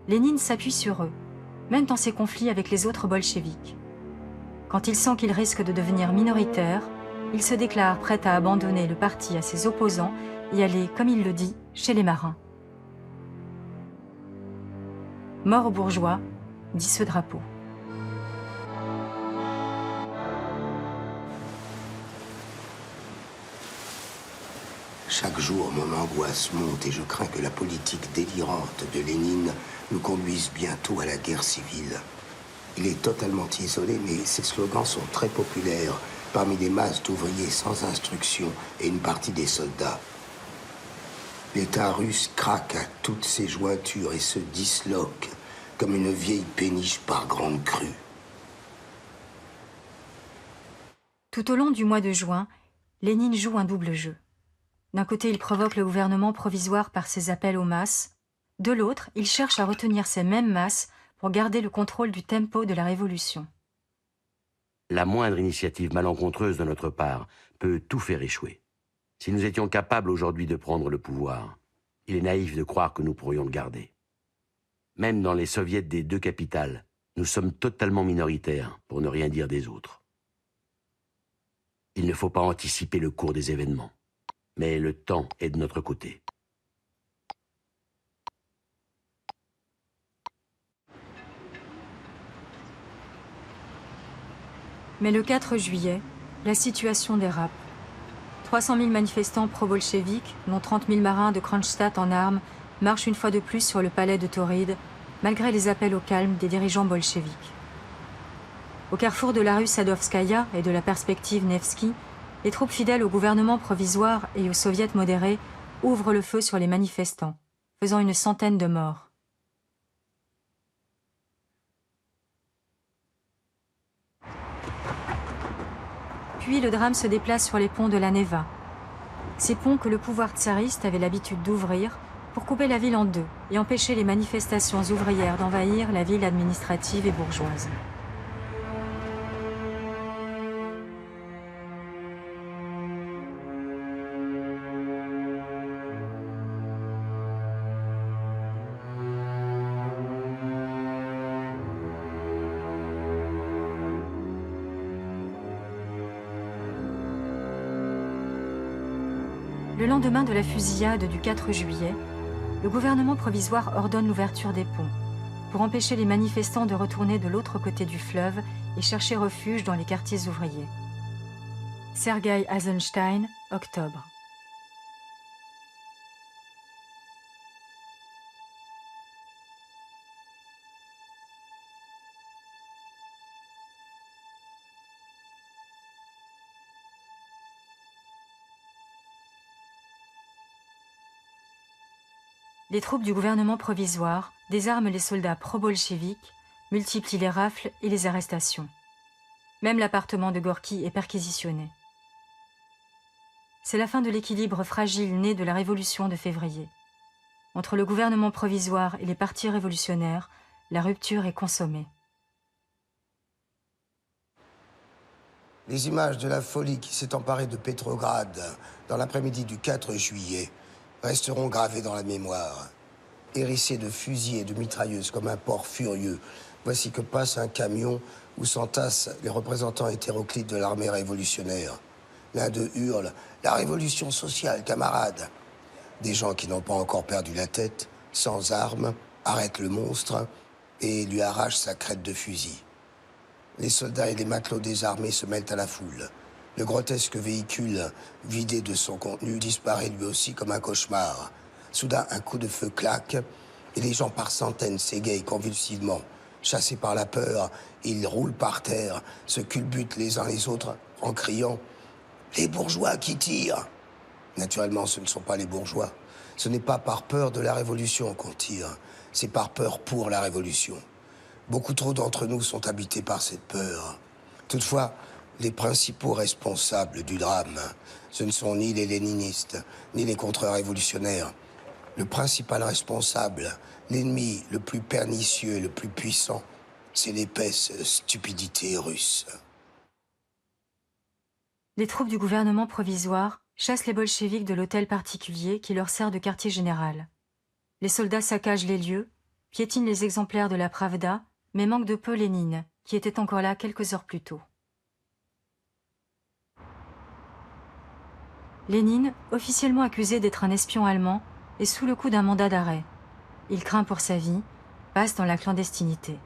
Lénine s'appuie sur eux, même dans ses conflits avec les autres bolcheviks. Quand il sent qu'il risque de devenir minoritaire, il se déclare prêt à abandonner le parti à ses opposants et aller, comme il le dit, chez les marins. Mort aux bourgeois, dit ce drapeau. Chaque jour, mon angoisse monte et je crains que la politique délirante de Lénine nous conduise bientôt à la guerre civile. Il est totalement isolé, mais ses slogans sont très populaires parmi les masses d'ouvriers sans instruction et une partie des soldats. L'État russe craque à toutes ses jointures et se disloque comme une vieille péniche par grande crue. Tout au long du mois de juin, Lénine joue un double jeu. D'un côté, il provoque le gouvernement provisoire par ses appels aux masses. De l'autre, il cherche à retenir ces mêmes masses pour garder le contrôle du tempo de la révolution. La moindre initiative malencontreuse de notre part peut tout faire échouer. Si nous étions capables aujourd'hui de prendre le pouvoir, il est naïf de croire que nous pourrions le garder. Même dans les soviets des deux capitales, nous sommes totalement minoritaires, pour ne rien dire des autres. Il ne faut pas anticiper le cours des événements, mais le temps est de notre côté. Mais le 4 juillet, la situation dérape. 300 000 manifestants pro-bolcheviques, dont 30 000 marins de Kronstadt en armes, marchent une fois de plus sur le palais de Tauride, malgré les appels au calme des dirigeants bolcheviques. Au carrefour de la rue Sadovskaya et de la perspective Nevsky, les troupes fidèles au gouvernement provisoire et aux soviets modérés ouvrent le feu sur les manifestants, faisant une centaine de morts. Puis le drame se déplace sur les ponts de la Neva. Ces ponts que le pouvoir tsariste avait l'habitude d'ouvrir pour couper la ville en deux et empêcher les manifestations ouvrières d'envahir la ville administrative et bourgeoise. Le lendemain de la fusillade du 4 juillet, le gouvernement provisoire ordonne l'ouverture des ponts pour empêcher les manifestants de retourner de l'autre côté du fleuve et chercher refuge dans les quartiers ouvriers. Sergei Eisenstein, octobre. Les troupes du gouvernement provisoire désarment les soldats pro-bolcheviques, multiplient les rafles et les arrestations. Même l'appartement de Gorki est perquisitionné. C'est la fin de l'équilibre fragile né de la révolution de février. Entre le gouvernement provisoire et les partis révolutionnaires, la rupture est consommée. Les images de la folie qui s'est emparée de Petrograd dans l'après-midi du 4 juillet resteront gravées dans la mémoire. Hérissés de fusils et de mitrailleuses comme un porc furieux, voici que passe un camion où s'entassent les représentants hétéroclites de l'armée révolutionnaire. L'un d'eux hurle « La révolution sociale, camarades !» Des gens qui n'ont pas encore perdu la tête, sans armes, arrêtent le monstre et lui arrachent sa crête de fusil. Les soldats et les matelots désarmés se mêlent à la foule. Le grotesque véhicule, vidé de son contenu, disparaît lui aussi comme un cauchemar. Soudain, un coup de feu claque, et les gens par centaines s'égayent convulsivement. Chassés par la peur, ils roulent par terre, se culbutent les uns les autres, en criant « Les bourgeois qui tirent !» Naturellement, ce ne sont pas les bourgeois. Ce n'est pas par peur de la révolution qu'on tire, c'est par peur pour la révolution. Beaucoup trop d'entre nous sont habités par cette peur. Toutefois, les principaux responsables du drame, ce ne sont ni les léninistes, ni les contre-révolutionnaires. Le principal responsable, l'ennemi le plus pernicieux et le plus puissant, c'est l'épaisse stupidité russe. Les troupes du gouvernement provisoire chassent les bolcheviks de l'hôtel particulier qui leur sert de quartier général. Les soldats saccagent les lieux, piétinent les exemplaires de la Pravda, mais manquent de peu Lénine, qui était encore là quelques heures plus tôt. Lénine, officiellement accusé d'être un espion allemand, est sous le coup d'un mandat d'arrêt. Il craint pour sa vie, passe dans la clandestinité.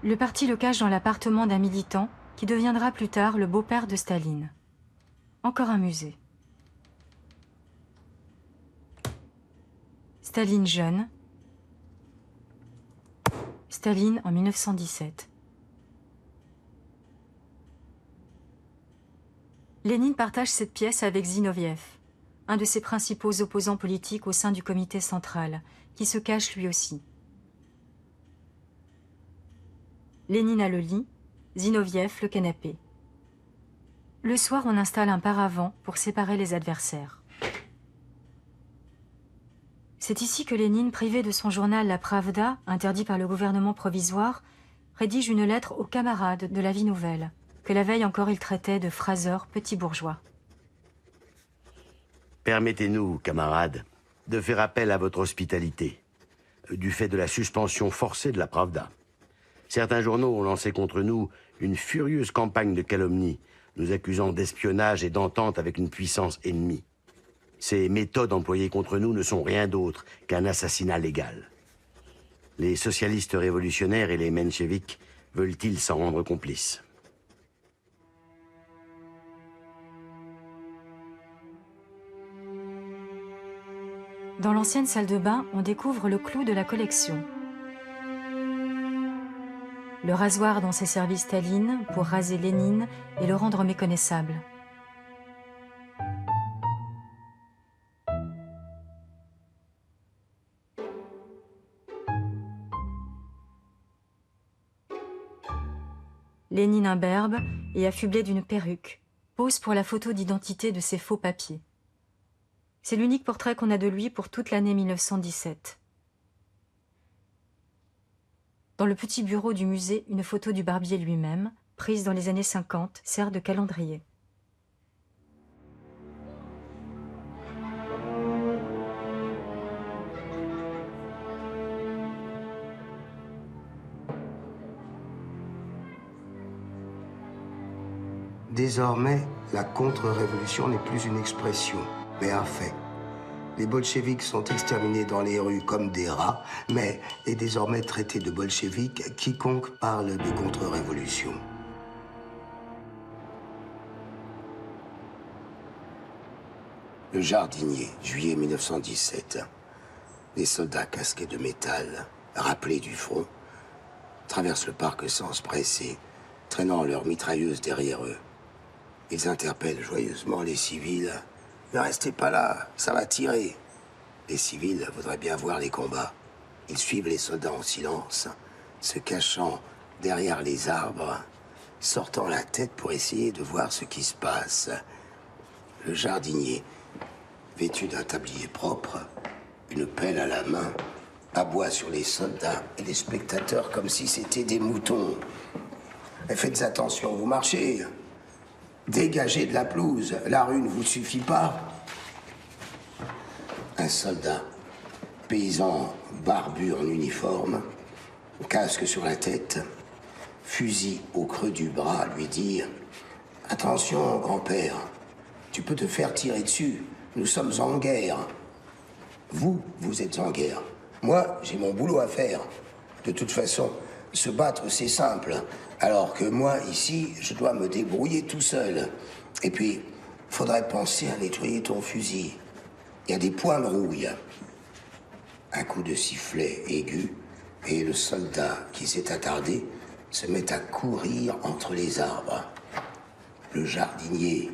Le parti le cache dans l'appartement d'un militant qui deviendra plus tard le beau-père de Staline. Encore un musée. Staline jeune. Staline en 1917. Lénine partage cette pièce avec Zinoviev, un de ses principaux opposants politiques au sein du comité central, qui se cache lui aussi. Lénine a le lit, Zinoviev le canapé. Le soir, on installe un paravent pour séparer les adversaires. C'est ici que Lénine, privé de son journal La Pravda, interdit par le gouvernement provisoire, rédige une lettre aux camarades de la Vie Nouvelle, que la veille encore il traitait de phraseurs petits bourgeois. Permettez-nous, camarades, de faire appel à votre hospitalité, du fait de la suspension forcée de la Pravda. Certains journaux ont lancé contre nous une furieuse campagne de calomnie, nous accusant d'espionnage et d'entente avec une puissance ennemie. Ces méthodes employées contre nous ne sont rien d'autre qu'un assassinat légal. Les socialistes révolutionnaires et les mencheviks veulent-ils s'en rendre complices? Dans l'ancienne salle de bain, on découvre le clou de la collection. Le rasoir dont s'est servi Staline pour raser Lénine et le rendre méconnaissable. Lénine imberbe et affublé d'une perruque, pose pour la photo d'identité de ses faux papiers. C'est l'unique portrait qu'on a de lui pour toute l'année 1917. Dans le petit bureau du musée, une photo du barbier lui-même, prise dans les années 50, sert de calendrier. Désormais, la contre-révolution n'est plus une expression, mais un fait. Les bolcheviks sont exterminés dans les rues comme des rats, mais est désormais traité de bolchevique quiconque parle de contre-révolution. Le jardinier, juillet 1917. Les soldats casqués de métal, rappelés du front, traversent le parc sans se presser, traînant leurs mitrailleuses derrière eux. Ils interpellent joyeusement les civils. « Ne restez pas là, ça va tirer !» Les civils voudraient bien voir les combats. Ils suivent les soldats en silence, se cachant derrière les arbres, sortant la tête pour essayer de voir ce qui se passe. Le jardinier, vêtu d'un tablier propre, une pelle à la main, aboie sur les soldats et les spectateurs comme si c'était des moutons. Et faites attention, vous marchez. Dégagez de la pelouse, la rue ne vous suffit pas. Un soldat, paysan barbu en uniforme, casque sur la tête, fusil au creux du bras, lui dire « Attention, grand-père, tu peux te faire tirer dessus, nous sommes en guerre. » Vous, vous êtes en guerre. Moi, j'ai mon boulot à faire. De toute façon, se battre, c'est simple. Alors que moi, ici, je dois me débrouiller tout seul. Et puis, faudrait penser à nettoyer ton fusil. Il y a des points de rouille. Un coup de sifflet aigu, et le soldat qui s'est attardé se met à courir entre les arbres. Le jardinier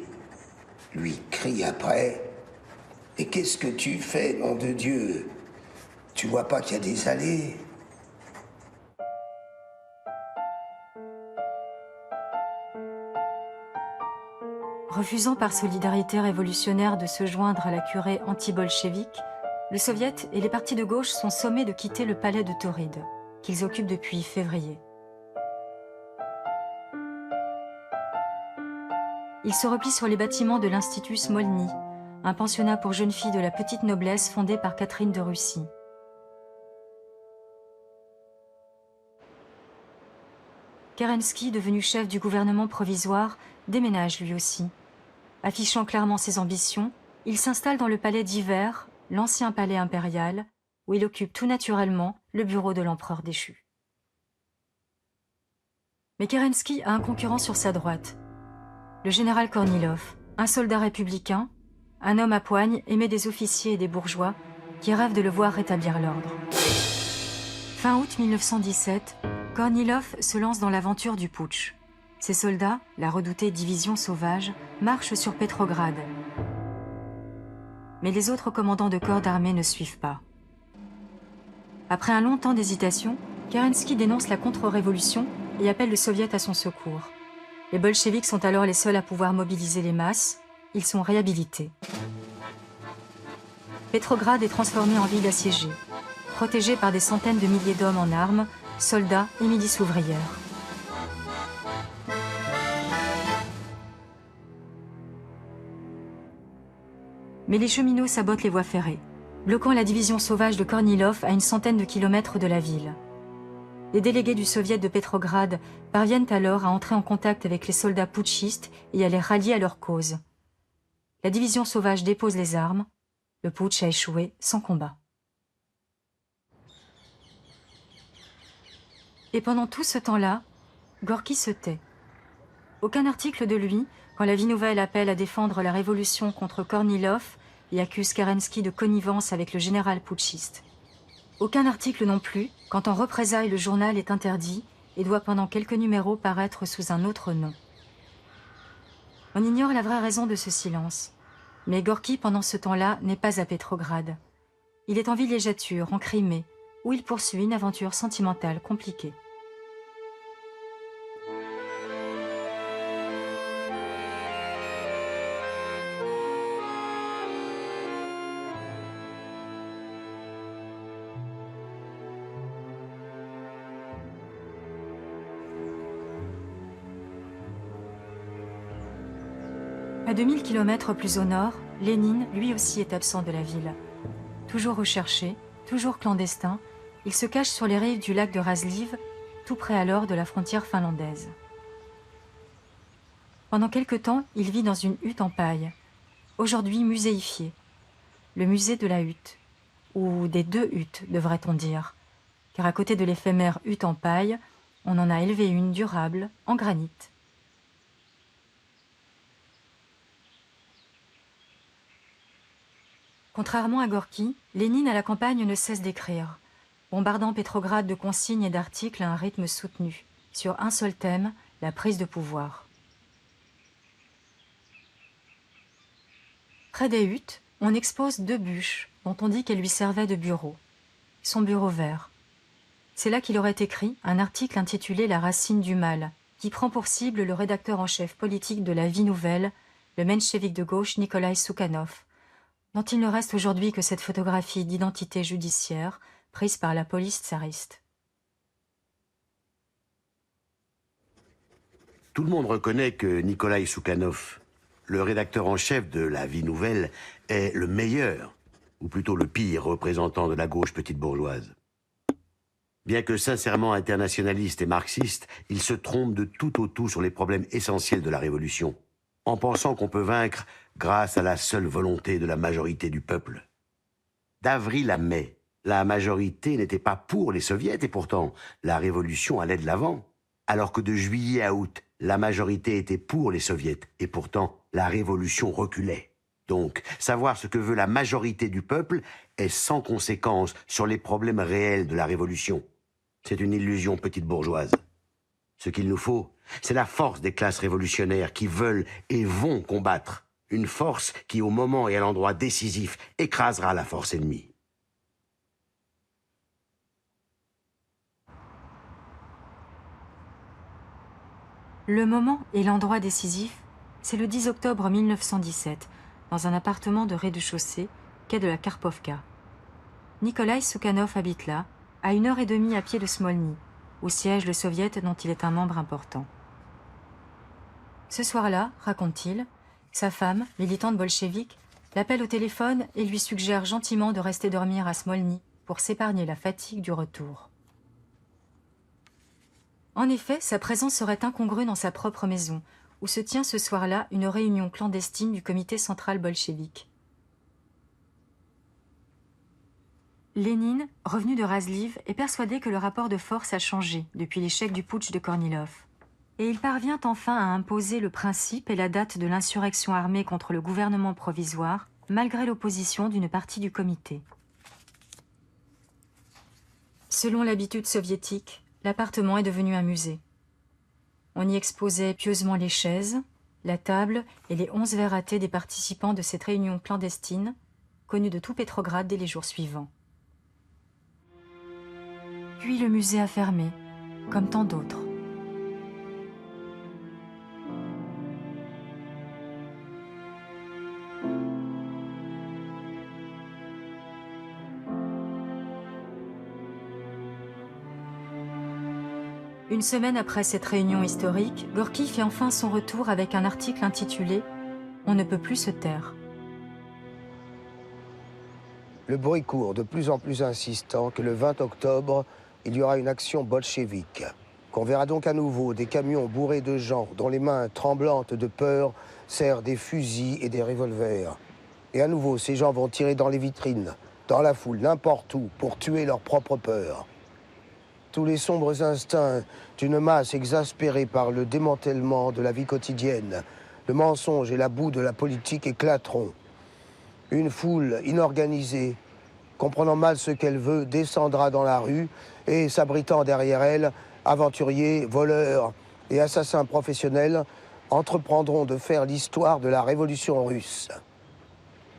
lui crie après « Et qu'est-ce que tu fais, nom de Dieu? Tu vois pas qu'il y a des allées ?» Refusant par solidarité révolutionnaire de se joindre à la curée anti-bolchevique, le soviet et les partis de gauche sont sommés de quitter le palais de Tauride, qu'ils occupent depuis février. Ils se replient sur les bâtiments de l'Institut Smolny, un pensionnat pour jeunes filles de la petite noblesse fondé par Catherine de Russie. Kerensky, devenu chef du gouvernement provisoire, déménage lui aussi. Affichant clairement ses ambitions, il s'installe dans le palais d'hiver, l'ancien palais impérial, où il occupe tout naturellement le bureau de l'empereur déchu. Mais Kerensky a un concurrent sur sa droite, le général Kornilov, un soldat républicain, un homme à poigne aimé des officiers et des bourgeois qui rêvent de le voir rétablir l'ordre. Fin août 1917, Kornilov se lance dans l'aventure du putsch. Ses soldats, la redoutée division sauvage, marchent sur Petrograd. Mais les autres commandants de corps d'armée ne suivent pas. Après un long temps d'hésitation, Kerensky dénonce la contre-révolution et appelle le soviet à son secours. Les bolcheviks sont alors les seuls à pouvoir mobiliser les masses. Ils sont réhabilités. Petrograd est transformée en ville assiégée, protégée par des centaines de milliers d'hommes en armes, soldats et milices ouvrières. Mais les cheminots sabotent les voies ferrées, bloquant la division sauvage de Kornilov à une centaine de kilomètres de la ville. Les délégués du soviet de Petrograd parviennent alors à entrer en contact avec les soldats putschistes et à les rallier à leur cause. La division sauvage dépose les armes. Le putsch a échoué sans combat. Et pendant tout ce temps-là, Gorki se tait. Aucun article de lui, quand la Vie Nouvelle appelle à défendre la révolution contre Kornilov, et accuse Kerensky de connivence avec le général putschiste. Aucun article non plus, quand en représailles le journal est interdit et doit pendant quelques numéros paraître sous un autre nom. On ignore la vraie raison de ce silence, mais Gorki pendant ce temps-là n'est pas à Petrograd. Il est en villégiature, en Crimée, où il poursuit une aventure sentimentale compliquée. À 2000 km plus au nord, Lénine, lui aussi, est absent de la ville. Toujours recherché, toujours clandestin, il se cache sur les rives du lac de Razliv, tout près alors de la frontière finlandaise. Pendant quelque temps, il vit dans une hutte en paille, aujourd'hui muséifiée. Le musée de la hutte, ou des deux huttes, devrait-on dire, car à côté de l'éphémère hutte en paille, on en a élevé une durable, en granit. Contrairement à Gorki, Lénine à la campagne ne cesse d'écrire, bombardant Petrograd de consignes et d'articles à un rythme soutenu, sur un seul thème, la prise de pouvoir. Près des huttes, on expose deux bûches dont on dit qu'elles lui servaient de bureau. Son bureau vert. C'est là qu'il aurait écrit un article intitulé « La racine du mal », qui prend pour cible le rédacteur en chef politique de la Vie Nouvelle, le menchevique de gauche Nikolaï Soukhanov, dont il ne reste aujourd'hui que cette photographie d'identité judiciaire prise par la police tsariste. Tout le monde reconnaît que Nikolaï Soukhanov, le rédacteur en chef de La Vie Nouvelle, est le meilleur, ou plutôt le pire représentant de la gauche petite bourgeoise. Bien que sincèrement internationaliste et marxiste, il se trompe de tout au tout sur les problèmes essentiels de la Révolution, en pensant qu'on peut vaincre grâce à la seule volonté de la majorité du peuple. D'avril à mai, la majorité n'était pas pour les soviets et pourtant, la révolution allait de l'avant. Alors que de juillet à août, la majorité était pour les soviets et pourtant, la révolution reculait. Donc, savoir ce que veut la majorité du peuple est sans conséquence sur les problèmes réels de la révolution. C'est une illusion petite bourgeoise. Ce qu'il nous faut, c'est la force des classes révolutionnaires qui veulent et vont combattre. Une force qui, au moment et à l'endroit décisif, écrasera la force ennemie. Le moment et l'endroit décisif, c'est le 10 octobre 1917, dans un appartement de rez-de-chaussée, quai de la Karpovka. Nikolaï Soukhanov habite là, à 1h30 à pied de Smolny, où siège le soviet dont il est un membre important. Ce soir-là, raconte-t-il, sa femme, militante bolchevique, l'appelle au téléphone et lui suggère gentiment de rester dormir à Smolny pour s'épargner la fatigue du retour. En effet, sa présence serait incongrue dans sa propre maison, où se tient ce soir-là une réunion clandestine du comité central bolchevique. Lénine, revenu de Razliv, est persuadé que le rapport de force a changé depuis l'échec du putsch de Kornilov. Et il parvient enfin à imposer le principe et la date de l'insurrection armée contre le gouvernement provisoire, malgré l'opposition d'une partie du comité. Selon l'habitude soviétique, l'appartement est devenu un musée. On y exposait pieusement les chaises, la table et les 11 verres à thé des participants de cette réunion clandestine, connue de tout Petrograd dès les jours suivants. Puis le musée a fermé, comme tant d'autres. Une semaine après cette réunion historique, Gorki fait enfin son retour avec un article intitulé « On ne peut plus se taire ». Le bruit court de plus en plus insistant que le 20 octobre, il y aura une action bolchevique. Qu'on verra donc à nouveau des camions bourrés de gens dont les mains tremblantes de peur serrent des fusils et des revolvers. Et à nouveau, ces gens vont tirer dans les vitrines, dans la foule, n'importe où, pour tuer leur propre peur. Tous les sombres instincts d'une masse exaspérée par le démantèlement de la vie quotidienne, le mensonge et la boue de la politique éclateront. Une foule inorganisée, comprenant mal ce qu'elle veut, descendra dans la rue et, s'abritant derrière elle, aventuriers, voleurs et assassins professionnels entreprendront de faire l'histoire de la révolution russe.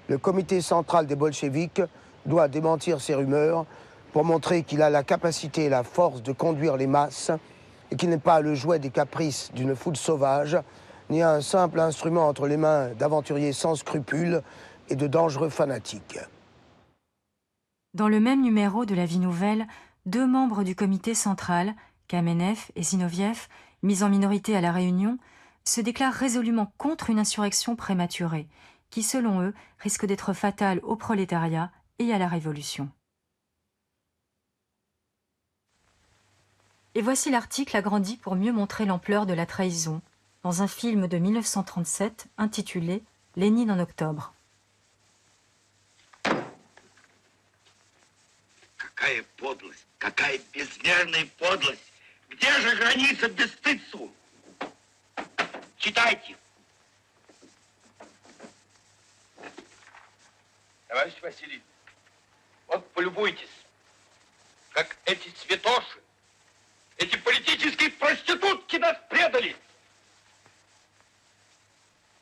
Le comité central des bolcheviks doit démentir ces rumeurs pour montrer qu'il a la capacité et la force de conduire les masses et qu'il n'est pas le jouet des caprices d'une foule sauvage, ni un simple instrument entre les mains d'aventuriers sans scrupules et de dangereux fanatiques. Dans le même numéro de la Vie Nouvelle, 2 membres du comité central, Kamenev et Zinoviev, mis en minorité à La Réunion, se déclarent résolument contre une insurrection prématurée, qui, selon eux, risque d'être fatale au prolétariat et à la Révolution. Et voici l'article agrandi pour mieux montrer l'ampleur de la trahison, dans un film de 1937 intitulé « Lénine en octobre ». Какая подлость, какая безмерная подлость! Где же граница бесстыдству? Читайте. Товарищ Василий, вот полюбуйтесь, как эти святоши, эти политические проститутки нас предали.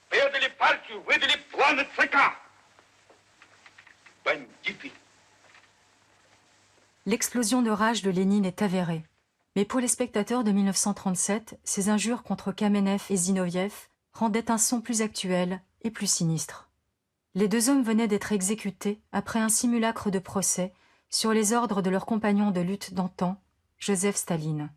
Предали партию, выдали планы ЦК. Бандиты. L'explosion de rage de Lénine est avérée. Mais pour les spectateurs de 1937, ces injures contre Kamenev et Zinoviev rendaient un son plus actuel et plus sinistre. Les 2 hommes venaient d'être exécutés après un simulacre de procès sur les ordres de leur compagnon de lutte d'antan, Joseph Staline.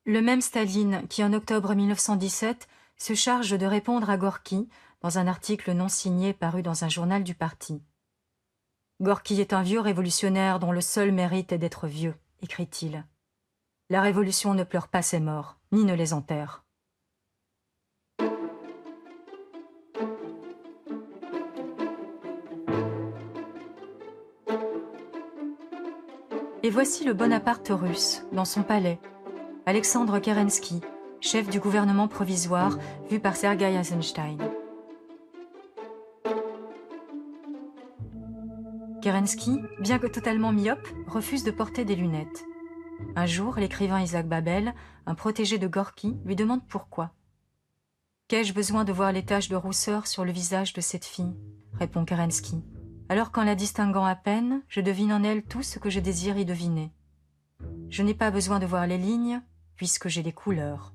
Le même Staline qui, en octobre 1917, se charge de répondre à Gorki dans un article non signé paru dans un journal du parti. « Gorki est un vieux révolutionnaire dont le seul mérite est d'être vieux », écrit-il. « La révolution ne pleure pas ses morts, ni ne les enterre. » Et voici le Bonaparte russe, dans son palais. Alexandre Kerensky, chef du gouvernement provisoire, vu par Sergueï Eisenstein. Kerensky, bien que totalement myope, refuse de porter des lunettes. Un jour, l'écrivain Isaac Babel, un protégé de Gorki, lui demande pourquoi. « Qu'ai-je besoin de voir les taches de rousseur sur le visage de cette fille ?» répond Kerensky. « Alors qu'en la distinguant à peine, je devine en elle tout ce que je désire y deviner. Je n'ai pas besoin de voir les lignes, puisque j'ai les couleurs. »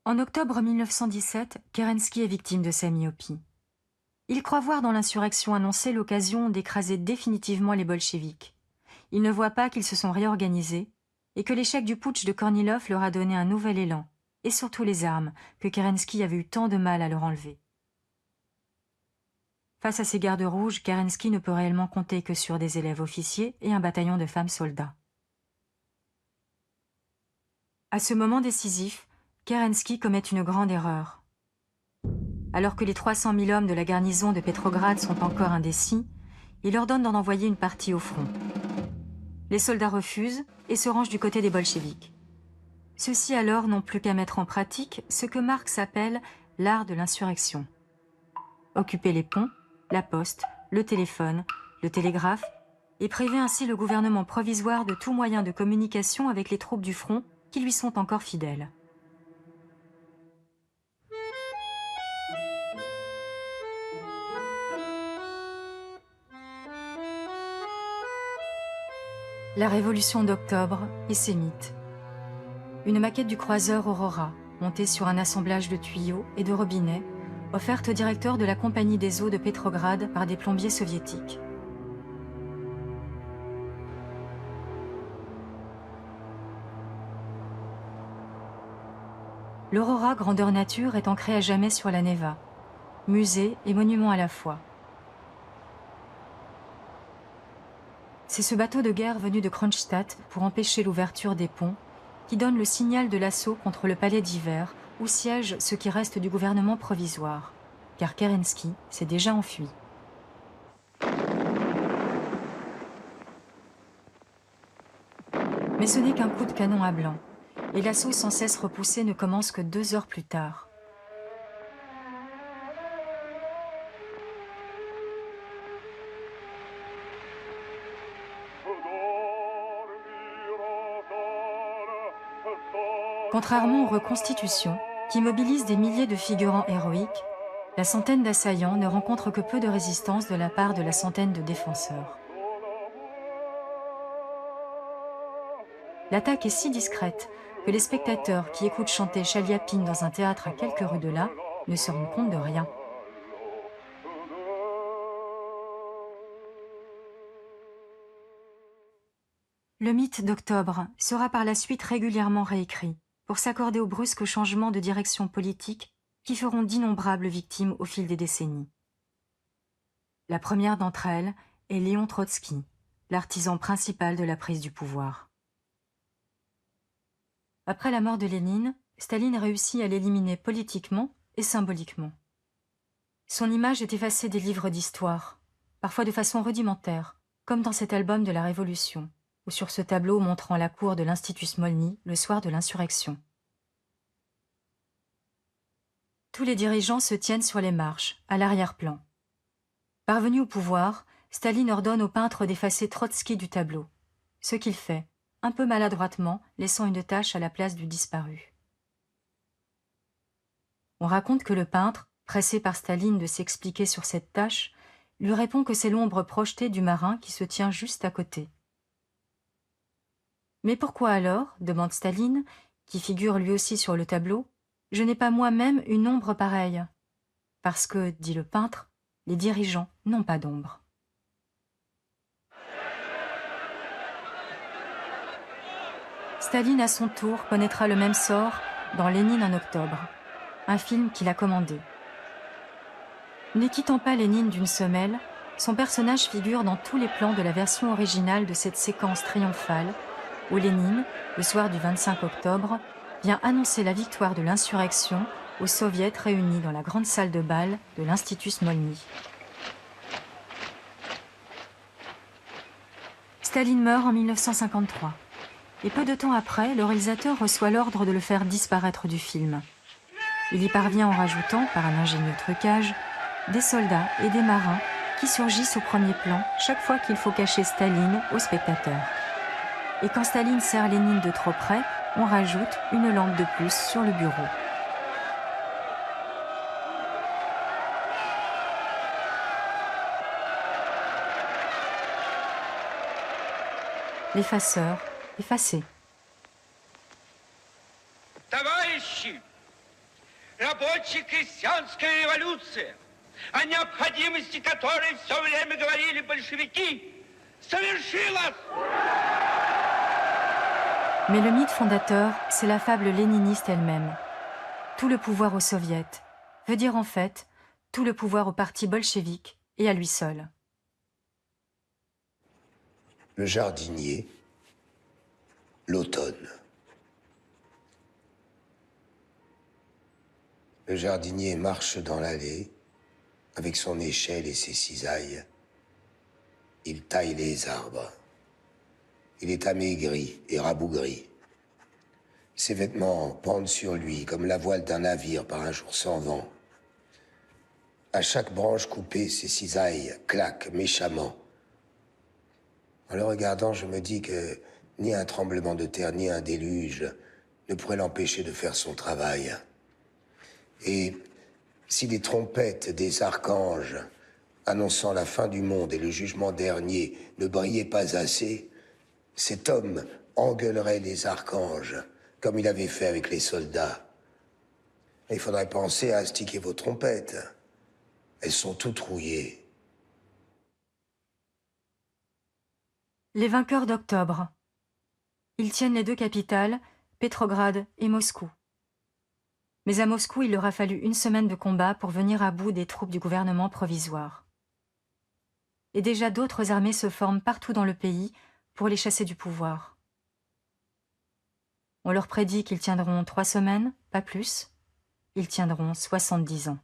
En octobre 1917, Kerensky est victime de sa myopie. Il croit voir dans l'insurrection annoncée l'occasion d'écraser définitivement les bolcheviks. Il ne voit pas qu'ils se sont réorganisés et que l'échec du putsch de Kornilov leur a donné un nouvel élan, et surtout les armes que Kerensky avait eu tant de mal à leur enlever. Face à ces gardes rouges, Kerensky ne peut réellement compter que sur des élèves officiers et un bataillon de femmes soldats. À ce moment décisif, Kerensky commet une grande erreur. Alors que les 300 000 hommes de la garnison de Petrograd sont encore indécis, il ordonne d'en envoyer une partie au front. Les soldats refusent et se rangent du côté des bolcheviks. Ceux-ci alors n'ont plus qu'à mettre en pratique ce que Marx appelle l'art de l'insurrection. Occuper les ponts, la poste, le téléphone, le télégraphe, et priver ainsi le gouvernement provisoire de tout moyen de communication avec les troupes du front qui lui sont encore fidèles. La Révolution d'octobre et ses mythes. Une maquette du croiseur Aurora, montée sur un assemblage de tuyaux et de robinets, offerte au directeur de la Compagnie des eaux de Pétrograd par des plombiers soviétiques. L'Aurora grandeur nature est ancrée à jamais sur la Neva, musée et monument à la fois. C'est ce bateau de guerre venu de Kronstadt pour empêcher l'ouverture des ponts qui donne le signal de l'assaut contre le palais d'hiver où siège ce qui reste du gouvernement provisoire, car Kerensky s'est déjà enfui. Mais ce n'est qu'un coup de canon à blanc, et l'assaut sans cesse repoussé ne commence que 2 heures plus tard. Contrairement aux reconstitutions, qui mobilisent des milliers de figurants héroïques, la centaine d'assaillants ne rencontre que peu de résistance de la part de la centaine de défenseurs. L'attaque est si discrète que les spectateurs qui écoutent chanter Chaliapine dans un théâtre à quelques rues de là ne se rendent compte de rien. Le mythe d'Octobre sera par la suite régulièrement réécrit pour s'accorder aux brusques changements de direction politique qui feront d'innombrables victimes au fil des décennies. La première d'entre elles est Léon Trotsky, l'artisan principal de la prise du pouvoir. Après la mort de Lénine, Staline réussit à l'éliminer politiquement et symboliquement. Son image est effacée des livres d'histoire, parfois de façon rudimentaire, comme dans cet album de la Révolution, ou sur ce tableau montrant la cour de l'Institut Smolny le soir de l'insurrection. Tous les dirigeants se tiennent sur les marches, à l'arrière-plan. Parvenu au pouvoir, Staline ordonne au peintre d'effacer Trotsky du tableau, ce qu'il fait, un peu maladroitement, laissant une tache à la place du disparu. On raconte que le peintre, pressé par Staline de s'expliquer sur cette tache, lui répond que c'est l'ombre projetée du marin qui se tient juste à côté. « Mais pourquoi alors, demande Staline, qui figure lui aussi sur le tableau, je n'ai pas moi-même une ombre pareille. Parce que, dit le peintre, les dirigeants n'ont pas d'ombre. » Staline, à son tour, connaîtra le même sort dans Lénine en octobre, un film qu'il a commandé. Ne quittant pas Lénine d'une semelle, son personnage figure dans tous les plans de la version originale de cette séquence triomphale où Lénine, le soir du 25 octobre, vient annoncer la victoire de l'insurrection aux soviets réunis dans la grande salle de bal de l'Institut Smolny. Staline meurt en 1953. Et peu de temps après, le réalisateur reçoit l'ordre de le faire disparaître du film. Il y parvient en rajoutant, par un ingénieux trucage, des soldats et des marins qui surgissent au premier plan chaque fois qu'il faut cacher Staline aux spectateurs. Et quand Staline serre Lénine de trop près, on rajoute une lampe de plus sur le bureau. L'effaceur, effacé. Товарищи, рабоче-крестьянская революция, о необходимости которой все время говорили большевики, совершилась! Mais le mythe fondateur, c'est la fable léniniste elle-même. Tout le pouvoir aux soviets veut dire en fait tout le pouvoir au parti bolchevique et à lui seul. Le jardinier, l'automne. Le jardinier marche dans l'allée avec son échelle et ses cisailles. Il taille les arbres. Il est amaigri et rabougri. Ses vêtements pendent sur lui comme la voile d'un navire par un jour sans vent. À chaque branche coupée, ses cisailles claquent méchamment. En le regardant, je me dis que ni un tremblement de terre, ni un déluge ne pourrait l'empêcher de faire son travail. Et si les trompettes des archanges annonçant la fin du monde et le jugement dernier ne brillaient pas assez, cet homme engueulerait les archanges, comme il avait fait avec les soldats. Il faudrait penser à astiquer vos trompettes. Elles sont toutes rouillées. Les vainqueurs d'octobre. Ils tiennent les deux capitales, Pétrograd et Moscou. Mais à Moscou, il leur a fallu une semaine de combat pour venir à bout des troupes du gouvernement provisoire. Et déjà d'autres armées se forment partout dans le pays pour les chasser du pouvoir. On leur prédit qu'ils tiendront 3 semaines, pas plus. Ils tiendront 70 ans.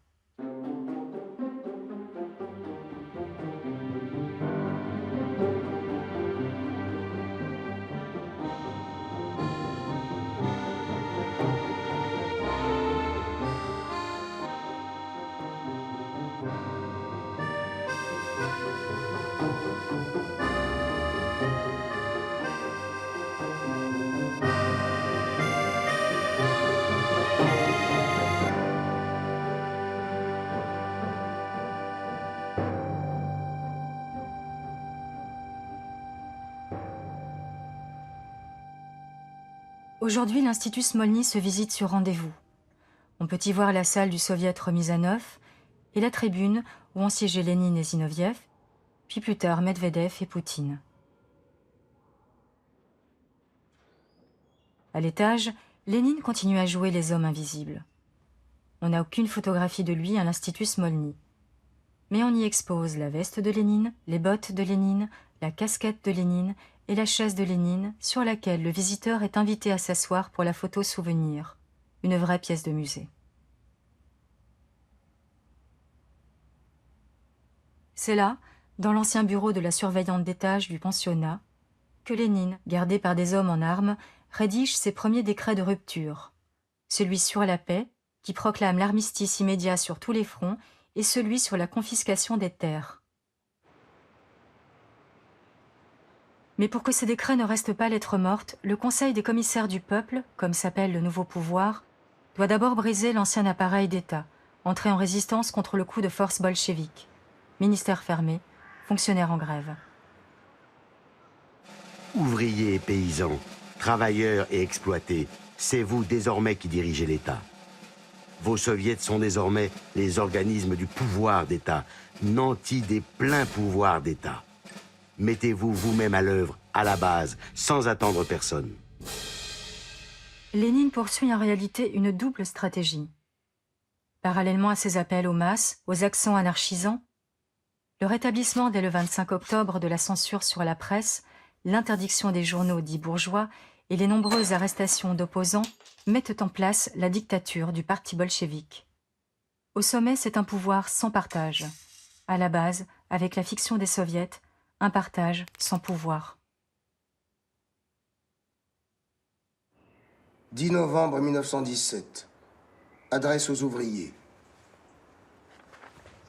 Aujourd'hui, l'Institut Smolny se visite sur rendez-vous. On peut y voir la salle du Soviet remise à neuf et la tribune où ont siégé Lénine et Zinoviev, puis plus tard Medvedev et Poutine. À l'étage, Lénine continue à jouer les hommes invisibles. On n'a aucune photographie de lui à l'Institut Smolny. Mais on y expose la veste de Lénine, les bottes de Lénine, la casquette de Lénine et la chaise de Lénine sur laquelle le visiteur est invité à s'asseoir pour la photo souvenir, une vraie pièce de musée. C'est là, dans l'ancien bureau de la surveillante d'étage du pensionnat, que Lénine, gardé par des hommes en armes, rédige ses premiers décrets de rupture, celui sur la paix, qui proclame l'armistice immédiat sur tous les fronts, et celui sur la confiscation des terres. Mais pour que ces décrets ne restent pas lettre morte, le Conseil des commissaires du peuple, comme s'appelle le nouveau pouvoir, doit d'abord briser l'ancien appareil d'État, entrer en résistance contre le coup de force bolchevique. Ministère fermé, fonctionnaires en grève. Ouvriers et paysans, travailleurs et exploités, c'est vous désormais qui dirigez l'État. Vos soviets sont désormais les organismes du pouvoir d'État, nantis des pleins pouvoirs d'État. Mettez-vous vous-même à l'œuvre, à la base, sans attendre personne. Lénine poursuit en réalité une double stratégie. Parallèlement à ses appels aux masses, aux accents anarchisants, le rétablissement dès le 25 octobre de la censure sur la presse, l'interdiction des journaux dits bourgeois et les nombreuses arrestations d'opposants mettent en place la dictature du parti bolchevique. Au sommet, c'est un pouvoir sans partage. À la base, avec la fiction des soviets, un partage sans pouvoir. 10 novembre 1917. Adresse aux ouvriers.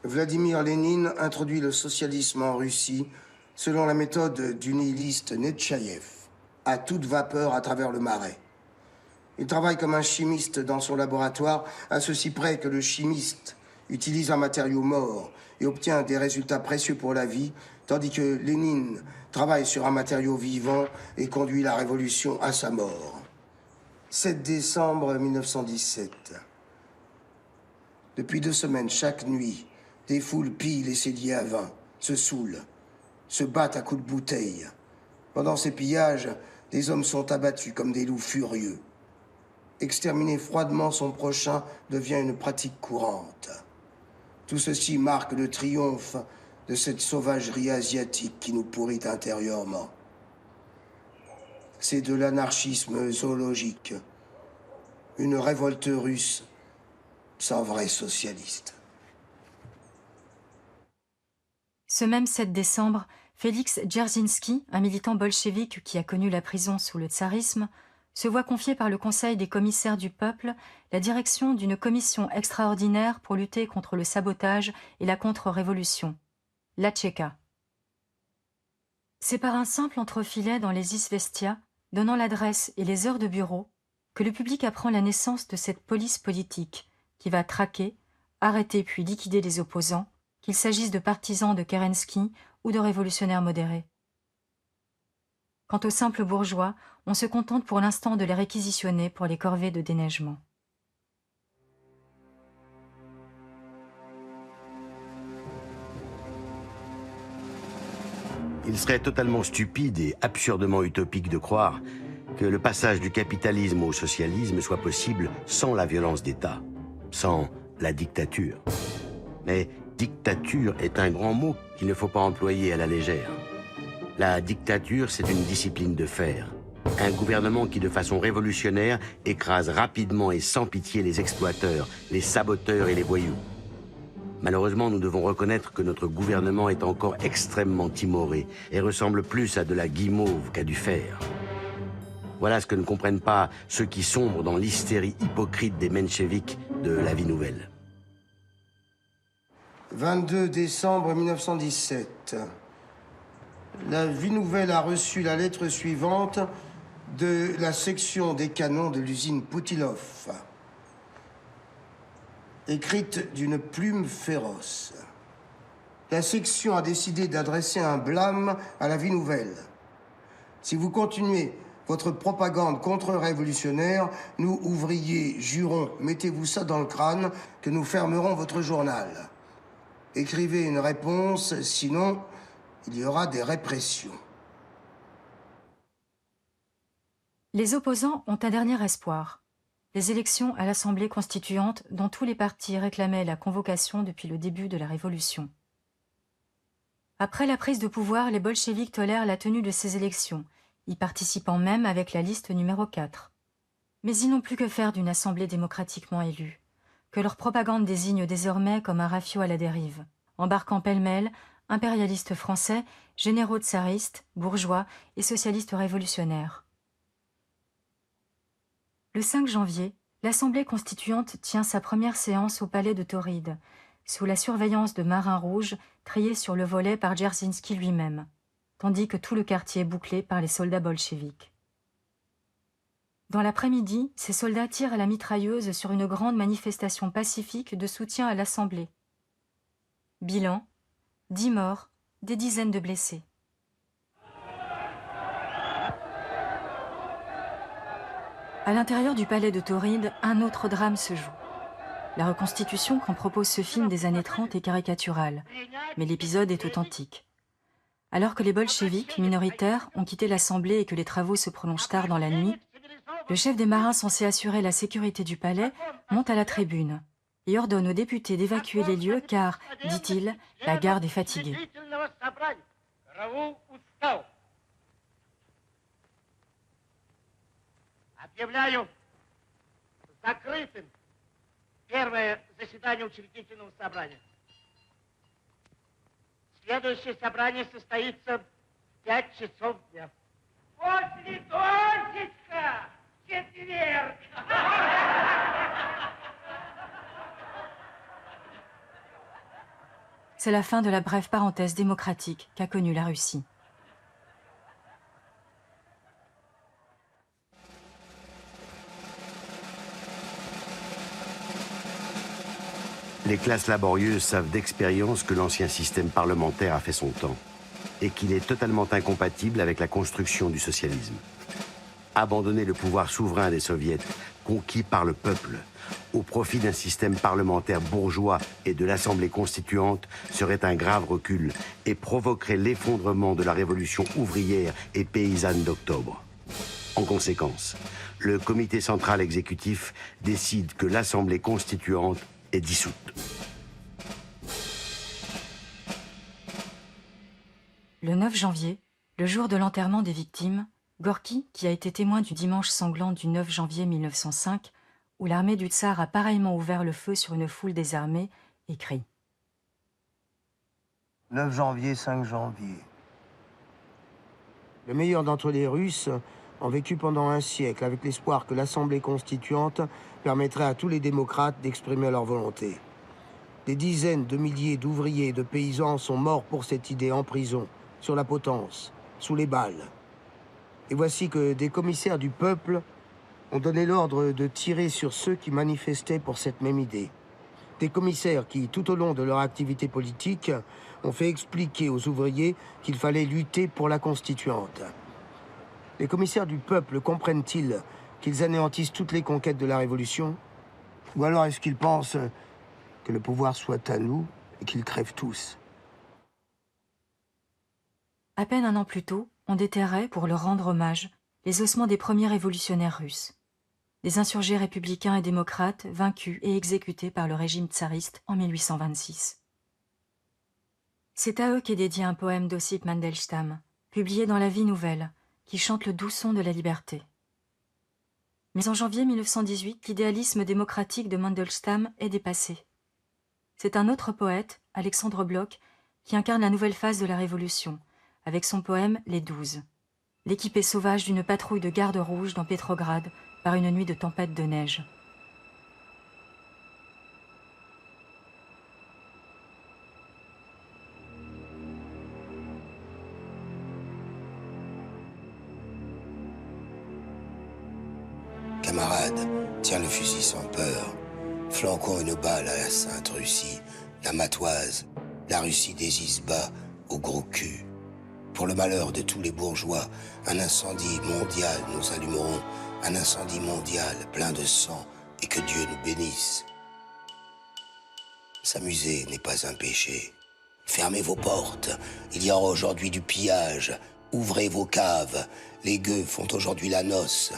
Vladimir Lénine introduit le socialisme en Russie selon la méthode du nihiliste Netchaïev, à toute vapeur à travers le marais. Il travaille comme un chimiste dans son laboratoire, à ceci près que le chimiste utilise un matériau mort et obtient des résultats précieux pour la vie, tandis que Lénine travaille sur un matériau vivant et conduit la révolution à sa mort. 7 décembre 1917. Depuis 2 semaines, chaque nuit, des foules pillent les celliers à vin, se saoulent, se battent à coups de bouteille. Pendant ces pillages, des hommes sont abattus comme des loups furieux. Exterminer froidement son prochain devient une pratique courante. Tout ceci marque le triomphe de cette sauvagerie asiatique qui nous pourrit intérieurement. C'est de l'anarchisme zoologique, une révolte russe sans vrai socialiste. Ce même 7 décembre, Félix Dzerzhinsky, un militant bolchevique qui a connu la prison sous le tsarisme, se voit confier par le Conseil des commissaires du peuple la direction d'une commission extraordinaire pour lutter contre le sabotage et la contre-révolution, la Tchéka. C'est par un simple entrefilet dans les Izvestia, donnant l'adresse et les heures de bureau, que le public apprend la naissance de cette police politique qui va traquer, arrêter puis liquider les opposants, qu'il s'agisse de partisans de Kerensky ou de révolutionnaires modérés. Quant aux simples bourgeois, on se contente pour l'instant de les réquisitionner pour les corvées de déneigement. Il serait totalement stupide et absurdement utopique de croire que le passage du capitalisme au socialisme soit possible sans la violence d'État, sans la dictature. Mais dictature est un grand mot qu'il ne faut pas employer à la légère. La dictature, c'est une discipline de fer. Un gouvernement qui, de façon révolutionnaire, écrase rapidement et sans pitié les exploiteurs, les saboteurs et les voyous. Malheureusement, nous devons reconnaître que notre gouvernement est encore extrêmement timoré et ressemble plus à de la guimauve qu'à du fer. Voilà ce que ne comprennent pas ceux qui sombrent dans l'hystérie hypocrite des mencheviks de la vie nouvelle. 22 décembre 1917. La Vie Nouvelle a reçu la lettre suivante de la section des canons de l'usine Poutilov, écrite d'une plume féroce. La section a décidé d'adresser un blâme à la Vie Nouvelle. Si vous continuez Votre propagande contre-révolutionnaire, nous, ouvriers, jurons, mettez-vous ça dans le crâne, que nous fermerons votre journal. Écrivez une réponse, sinon, il y aura des répressions. Les opposants ont un dernier espoir. Les élections à l'Assemblée constituante dont tous les partis réclamaient la convocation depuis le début de la Révolution. Après la prise de pouvoir, les bolcheviks tolèrent la tenue de ces élections, y participant même avec la liste numéro 4. Mais ils n'ont plus que faire d'une assemblée démocratiquement élue, que leur propagande désigne désormais comme un rafiot à la dérive, embarquant pêle-mêle impérialistes français, généraux tsaristes, bourgeois et socialistes révolutionnaires. Le 5 janvier, l'Assemblée constituante tient sa première séance au palais de Tauride, sous la surveillance de marins rouges triés sur le volet par Dzerzhinsky lui-même, tandis que tout le quartier est bouclé par les soldats bolcheviks. Dans l'après-midi, ces soldats tirent à la mitrailleuse sur une grande manifestation pacifique de soutien à l'Assemblée. Bilan, 10 morts, des dizaines de blessés. À l'intérieur du palais de Tauride, un autre drame se joue. La reconstitution qu'en propose ce film des années 30 est caricaturale, mais l'épisode est authentique. Alors que les bolcheviks, minoritaires, ont quitté l'Assemblée et que les travaux se prolongent tard dans la nuit, le chef des marins censé assurer la sécurité du palais monte à la tribune et ordonne aux députés d'évacuer les lieux car, dit-il, la garde est fatiguée. Объявляю закрытым первое заседание учредительного собрания. Следующее собрание состоится в 5 часов дня. После дождичка, четверг! C'est la fin de la brève parenthèse démocratique qu'a connue la Russie. Les classes laborieuses savent d'expérience que l'ancien système parlementaire a fait son temps et qu'il est totalement incompatible avec la construction du socialisme. Abandonner le pouvoir souverain des soviets, conquis par le peuple, au profit d'un système parlementaire bourgeois et de l'Assemblée constituante serait un grave recul et provoquerait l'effondrement de la révolution ouvrière et paysanne d'octobre. En conséquence, le comité central exécutif décide que l'Assemblée constituante est dissoute. Le 9 janvier, le jour de l'enterrement des victimes, Gorky, qui a été témoin du dimanche sanglant du 9 janvier 1905, où l'armée du tsar a pareillement ouvert le feu sur une foule désarmée, écrit. 9 janvier, 5 janvier. Le meilleur d'entre les Russes ont vécu pendant un siècle avec l'espoir que l'Assemblée constituante permettrait à tous les démocrates d'exprimer leur volonté. Des dizaines de milliers d'ouvriers et de paysans sont morts pour cette idée en prison, sur la potence, sous les balles. Et voici que des commissaires du peuple ont donné l'ordre de tirer sur ceux qui manifestaient pour cette même idée. Des commissaires qui, tout au long de leur activité politique, ont fait expliquer aux ouvriers qu'il fallait lutter pour la constituante. Les commissaires du peuple comprennent-ils qu'ils anéantissent toutes les conquêtes de la Révolution? Ou alors est-ce qu'ils pensent que le pouvoir soit à nous et qu'ils crèvent tous? À peine un an plus tôt, on déterrait, pour leur rendre hommage, les ossements des premiers révolutionnaires russes, des insurgés républicains et démocrates vaincus et exécutés par le régime tsariste en 1826. C'est à eux qu'est dédié un poème d'Ossip Mandelstam, publié dans La Vie Nouvelle, qui chante le doux son de la liberté. Mais en janvier 1918, l'idéalisme démocratique de Mandelstam est dépassé. C'est un autre poète, Alexandre Blok, qui incarne la nouvelle phase de la Révolution, avec son poème « Les 12 », l'équipée sauvage d'une patrouille de gardes rouges dans Pétrograd par une nuit de tempête de neige. Camarades, tiens le fusil sans peur. Flanquons une balle à la Sainte Russie, la matoise, la Russie des Isbas au gros cul. Pour le malheur de tous les bourgeois, un incendie mondial nous allumerons, un incendie mondial plein de sang, et que Dieu nous bénisse. S'amuser n'est pas un péché. Fermez vos portes, il y aura aujourd'hui du pillage. Ouvrez vos caves, les gueux font aujourd'hui la noce.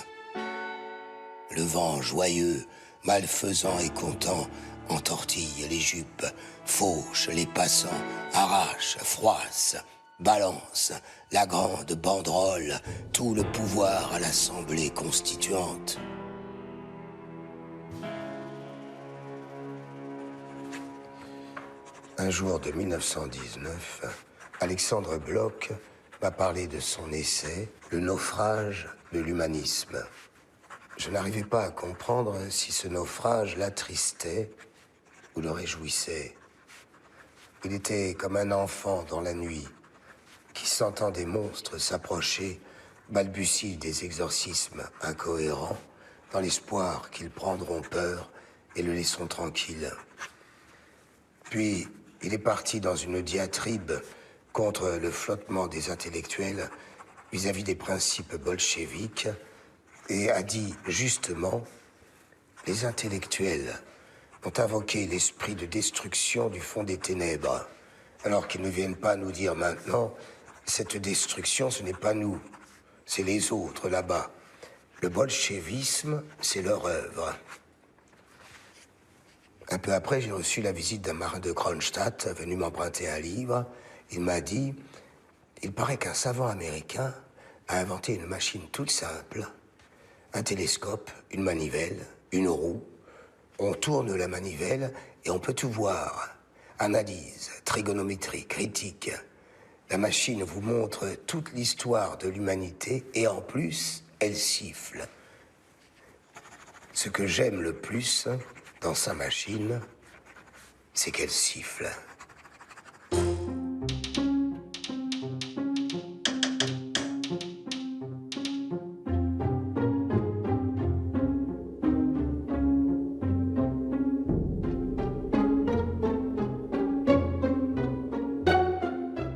Le vent joyeux, malfaisant et content, entortille les jupes, fauche les passants, arrache, froisse, balance la grande banderole, tout le pouvoir à l'Assemblée constituante. Un jour de 1919, Alexandre Bloch m'a parlé de son essai « Le naufrage de l'humanisme ». Je n'arrivais pas à comprendre si ce naufrage l'attristait ou le réjouissait. Il était comme un enfant dans la nuit qui, sentant des monstres s'approcher, balbutie des exorcismes incohérents dans l'espoir qu'ils prendront peur et le laisseront tranquille. Puis, il est parti dans une diatribe contre le flottement des intellectuels vis-à-vis des principes bolcheviques et a dit justement « Les intellectuels ont invoqué l'esprit de destruction du fond des ténèbres, alors qu'ils ne viennent pas nous dire maintenant « Cette destruction, ce n'est pas nous, c'est les autres là-bas. Le bolchevisme, c'est leur œuvre. » Un peu après, j'ai reçu la visite d'un marin de Kronstadt venu m'emprunter un livre. Il m'a dit « Il paraît qu'un savant américain a inventé une machine toute simple, un télescope, une manivelle, une roue. On tourne la manivelle et on peut tout voir. Analyse, trigonométrie, critique. La machine vous montre toute l'histoire de l'humanité et en plus, elle siffle. Ce que j'aime le plus dans sa machine, c'est qu'elle siffle. »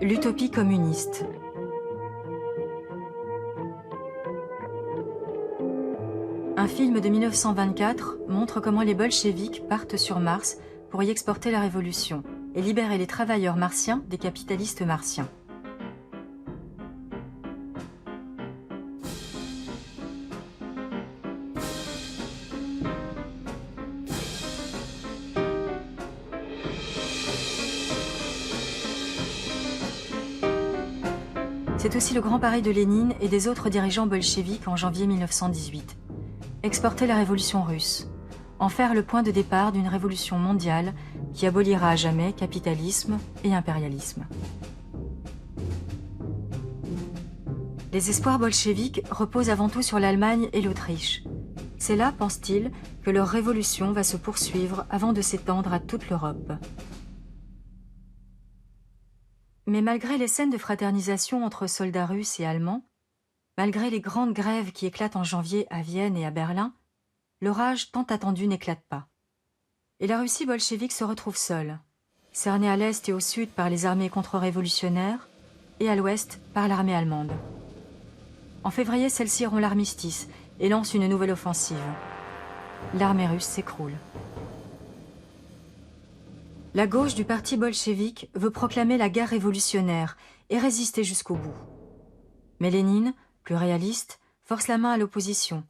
L'utopie communiste. Un film de 1924 montre comment les bolcheviks partent sur Mars pour y exporter la révolution et libérer les travailleurs martiens des capitalistes martiens. C'est aussi le grand pari de Lénine et des autres dirigeants bolcheviks en janvier 1918. Exporter la révolution russe, en faire le point de départ d'une révolution mondiale qui abolira à jamais capitalisme et impérialisme. Les espoirs bolcheviques reposent avant tout sur l'Allemagne et l'Autriche. C'est là, pense-t-il, que leur révolution va se poursuivre avant de s'étendre à toute l'Europe. Mais malgré les scènes de fraternisation entre soldats russes et allemands, malgré les grandes grèves qui éclatent en janvier à Vienne et à Berlin, l'orage tant attendu n'éclate pas. Et la Russie bolchevique se retrouve seule, cernée à l'est et au sud par les armées contre-révolutionnaires et à l'ouest par l'armée allemande. En février, celles-ci rompt l'armistice et lancent une nouvelle offensive. L'armée russe s'écroule. La gauche du parti bolchevique veut proclamer la guerre révolutionnaire et résister jusqu'au bout. Mais Lénine, plus réaliste, force la main à l'opposition.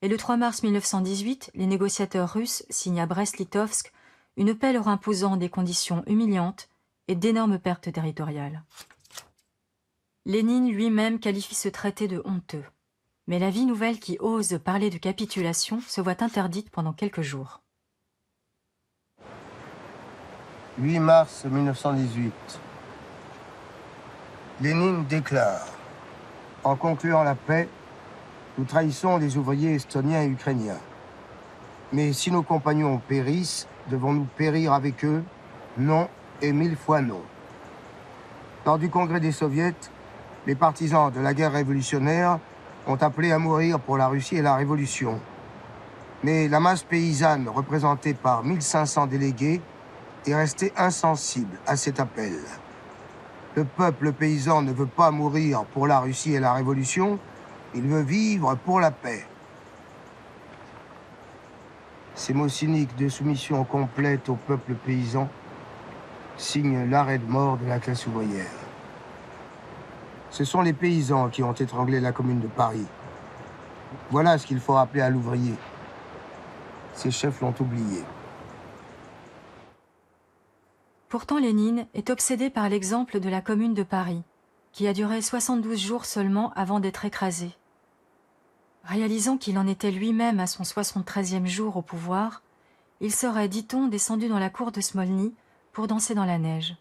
Et le 3 mars 1918, les négociateurs russes signent à Brest-Litovsk une paix leur imposant des conditions humiliantes et d'énormes pertes territoriales. Lénine lui-même qualifie ce traité de honteux. Mais la vie nouvelle qui ose parler de capitulation se voit interdite pendant quelques jours. 8 mars 1918. Lénine déclare « En concluant la paix, nous trahissons les ouvriers estoniens et ukrainiens. Mais si nos compagnons périssent, devons-nous périr avec eux? Non et 1000 fois non. » Lors du congrès des soviets, les partisans de la guerre révolutionnaire ont appelé à mourir pour la Russie et la révolution. Mais la masse paysanne, représentée par 1500 délégués, est restée insensible à cet appel. Le peuple paysan ne veut pas mourir pour la Russie et la Révolution, il veut vivre pour la paix. Ces mots cyniques de soumission complète au peuple paysan signent l'arrêt de mort de la classe ouvrière. Ce sont les paysans qui ont étranglé la Commune de Paris. Voilà ce qu'il faut rappeler à l'ouvrier. Ses chefs l'ont oublié. Pourtant, Lénine est obsédé par l'exemple de la Commune de Paris, qui a duré 72 jours seulement avant d'être écrasée. Réalisant qu'il en était lui-même à son 73e jour au pouvoir, il serait, dit-on, descendu dans la cour de Smolny pour danser dans la neige.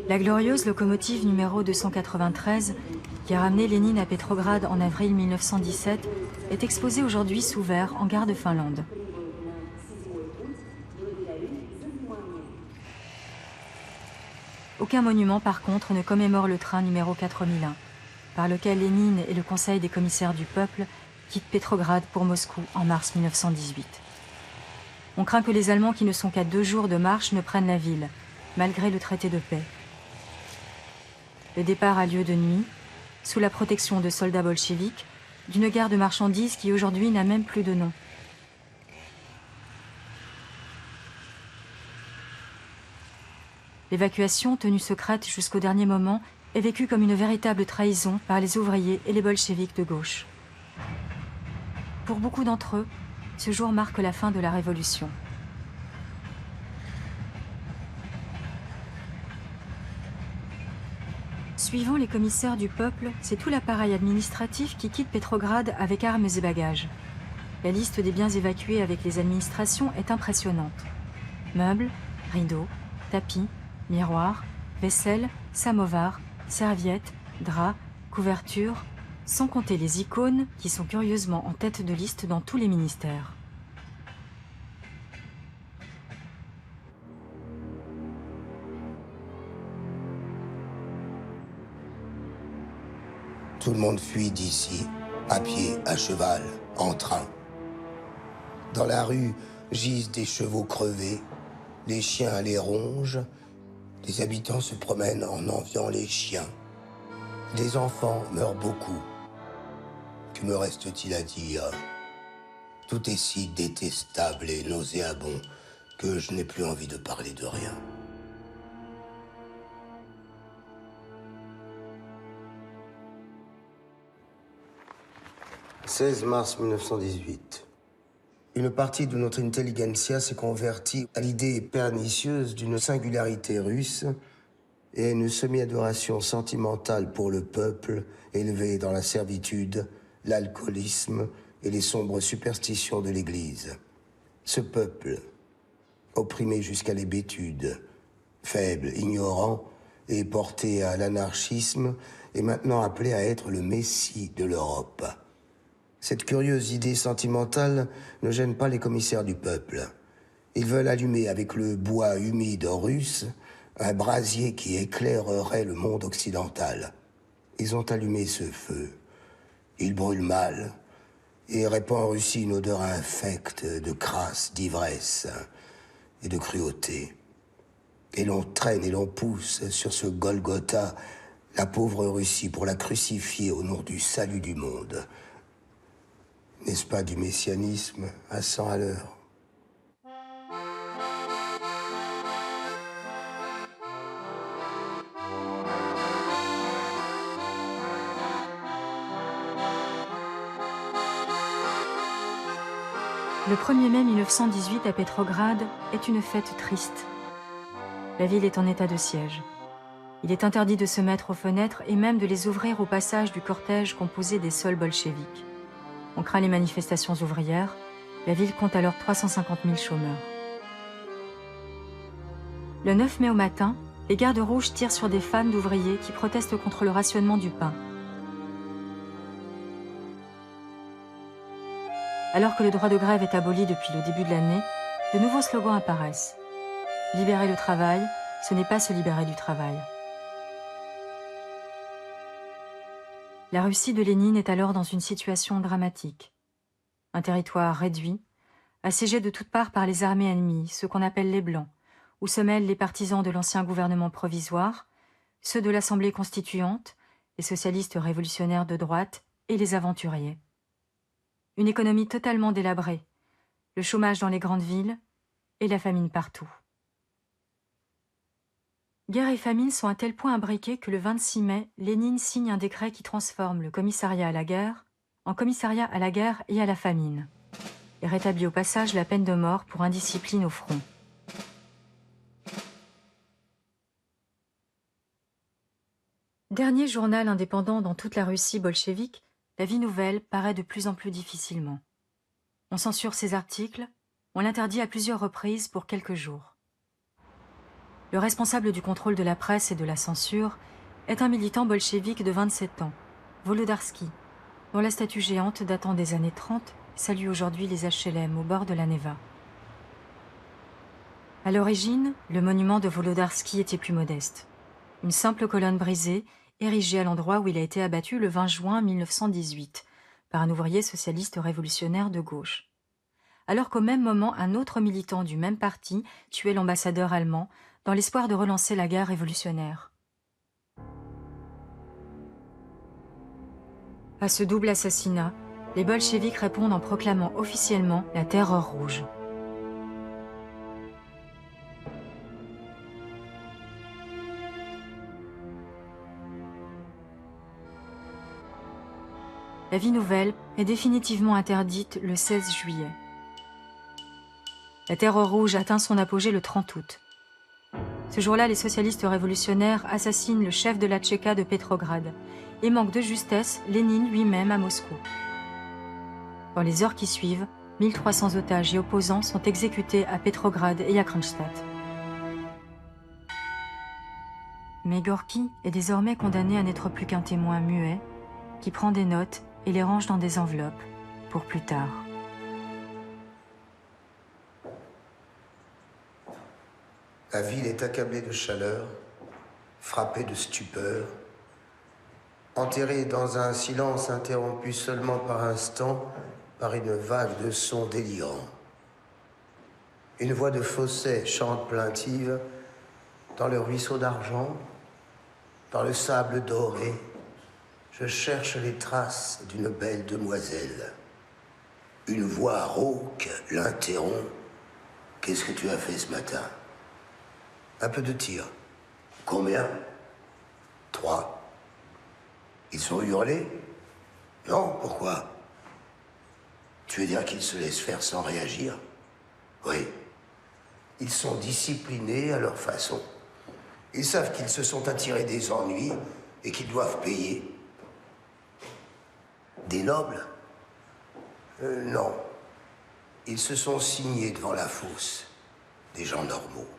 La glorieuse locomotive numéro 293, qui a ramené Lénine à Pétrograd en avril 1917, est exposée aujourd'hui sous verre en gare de Finlande. Aucun monument, par contre, ne commémore le train numéro 4001, par lequel Lénine et le Conseil des commissaires du peuple quittent Pétrograd pour Moscou en mars 1918. On craint que les Allemands, qui ne sont qu'à 2 jours de marche, ne prennent la ville, malgré le traité de paix. Le départ a lieu de nuit, sous la protection de soldats bolcheviques, d'une gare de marchandises qui aujourd'hui n'a même plus de nom. L'évacuation, tenue secrète jusqu'au dernier moment, est vécue comme une véritable trahison par les ouvriers et les bolcheviques de gauche. Pour beaucoup d'entre eux, ce jour marque la fin de la Révolution. Suivant les commissaires du peuple, c'est tout l'appareil administratif qui quitte Pétrograd avec armes et bagages. La liste des biens évacués avec les administrations est impressionnante. Meubles, rideaux, tapis, miroirs, vaisselle, samovar, serviettes, draps, couvertures, sans compter les icônes qui sont curieusement en tête de liste dans tous les ministères. Tout le monde fuit d'ici, à pied, à cheval, en train. Dans la rue gisent des chevaux crevés, les chiens les rongent, les habitants se promènent en enviant les chiens. Des enfants meurent beaucoup. Que me reste-t-il à dire? Tout est si détestable et nauséabond que je n'ai plus envie de parler de rien. « 16 mars 1918. Une partie de notre intelligentsia s'est convertie à l'idée pernicieuse d'une singularité russe et à une semi-adoration sentimentale pour le peuple élevé dans la servitude, l'alcoolisme et les sombres superstitions de l'Église. Ce peuple, opprimé jusqu'à l'hébétude, faible, ignorant et porté à l'anarchisme, est maintenant appelé à être le Messie de l'Europe. Cette curieuse idée sentimentale ne gêne pas les commissaires du peuple. Ils veulent allumer avec le bois humide russe un brasier qui éclairerait le monde occidental. Ils ont allumé ce feu. Il brûle mal et répand en Russie une odeur infecte de crasse, d'ivresse et de cruauté. Et l'on traîne et l'on pousse sur ce Golgotha la pauvre Russie pour la crucifier au nom du salut du monde. N'est-ce pas du messianisme à 100 à l'heure? Le 1er mai 1918 à Pétrograd est une fête triste. La ville est en état de siège. Il est interdit de se mettre aux fenêtres et même de les ouvrir au passage du cortège composé des seuls bolcheviques. On craint les manifestations ouvrières. La ville compte alors 350 000 chômeurs. Le 9 mai au matin, les gardes rouges tirent sur des femmes d'ouvriers qui protestent contre le rationnement du pain. Alors que le droit de grève est aboli depuis le début de l'année, de nouveaux slogans apparaissent. Libérer le travail, ce n'est pas se libérer du travail. La Russie de Lénine est alors dans une situation dramatique. Un territoire réduit, Assiégée de toutes parts par les armées ennemies, ceux qu'on appelle les Blancs, où se mêlent les partisans de l'ancien gouvernement provisoire, ceux de l'Assemblée constituante, les socialistes révolutionnaires de droite et les aventuriers. Une économie totalement délabrée, le chômage dans les grandes villes et la famine partout. Guerre et famine sont à tel point imbriqués que le 26 mai, Lénine signe un décret qui transforme le commissariat à la guerre en commissariat à la guerre et à la famine, et rétablit au passage la peine de mort pour indiscipline au front. Dernier journal indépendant dans toute la Russie bolchevique, La Vie Nouvelle paraît de plus en plus difficilement. On censure ses articles, on l'interdit à plusieurs reprises pour quelques jours. Le responsable du contrôle de la presse et de la censure est un militant bolchevique de 27 ans, Volodarsky, dont la statue géante datant des années 30 salue aujourd'hui les HLM au bord de la Neva. À l'origine, le monument de Volodarsky était plus modeste. Une simple colonne brisée, érigée à l'endroit où il a été abattu le 20 juin 1918 par un ouvrier socialiste révolutionnaire de gauche. Alors qu'au même moment, un autre militant du même parti tuait l'ambassadeur allemand dans l'espoir de relancer la guerre révolutionnaire. À ce double assassinat, les bolcheviks répondent en proclamant officiellement la Terreur rouge. La Vie Nouvelle est définitivement interdite le 16 juillet. La Terreur rouge atteint son apogée le 30 août. Ce jour-là, les socialistes révolutionnaires assassinent le chef de la Tchéka de Petrograd et manquent de justesse Lénine lui-même à Moscou. Dans les heures qui suivent, 1300 otages et opposants sont exécutés à Petrograd et à Kronstadt. Mais Gorki est désormais condamné à n'être plus qu'un témoin muet qui prend des notes et les range dans des enveloppes pour plus tard. La ville est accablée de chaleur, frappée de stupeur, enterrée dans un silence interrompu seulement par instants par une vague de sons délirants. Une voix de fausset chante plaintive dans le ruisseau d'argent, dans le sable doré. Je cherche les traces d'une belle demoiselle. Une voix rauque l'interrompt. Qu'est-ce que tu as fait ce matin? Un peu de tir. Combien? 3. Ils sont hurlés? Non, pourquoi? Tu veux dire qu'ils se laissent faire sans réagir? Oui. Ils sont disciplinés à leur façon. Ils savent qu'ils se sont attirés des ennuis et qu'ils doivent payer. Des nobles? Non. Ils se sont signés devant la fosse. Des gens normaux.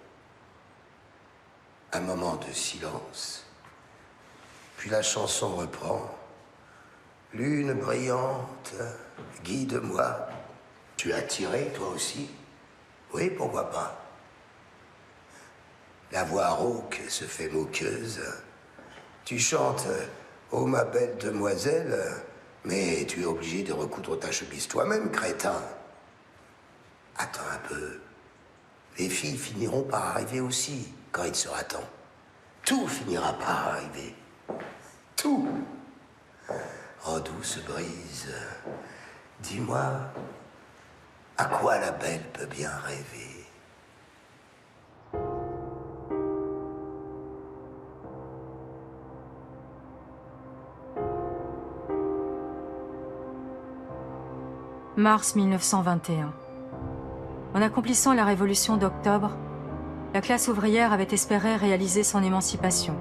Un moment de silence. Puis la chanson reprend. Lune brillante, guide-moi. Tu as tiré, toi aussi? Oui, pourquoi pas? La voix rauque se fait moqueuse. Tu chantes « Oh, ma belle demoiselle », mais tu es obligé de recoudre ta chemise toi-même, crétin. Attends un peu. Les filles finiront par arriver aussi, quand il sera temps. Tout finira par arriver. Tout. Oh, douce brise, dis-moi, à quoi la belle peut bien rêver? Mars 1921. En accomplissant la révolution d'octobre, la classe ouvrière avait espéré réaliser son émancipation.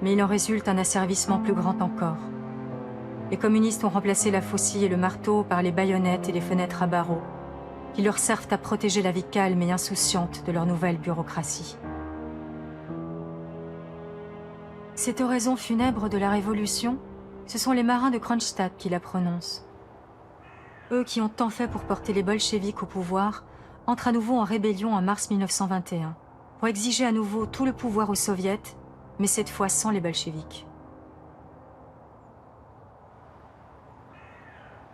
Mais il en résulte un asservissement plus grand encore. Les communistes ont remplacé la faucille et le marteau par les baïonnettes et les fenêtres à barreaux, qui leur servent à protéger la vie calme et insouciante de leur nouvelle bureaucratie. Cette oraison funèbre de la Révolution, ce sont les marins de Kronstadt qui la prononcent. Eux qui ont tant fait pour porter les bolcheviks au pouvoir, entrent à nouveau en rébellion en mars 1921, pour exiger à nouveau tout le pouvoir aux soviets, mais cette fois sans les bolcheviks.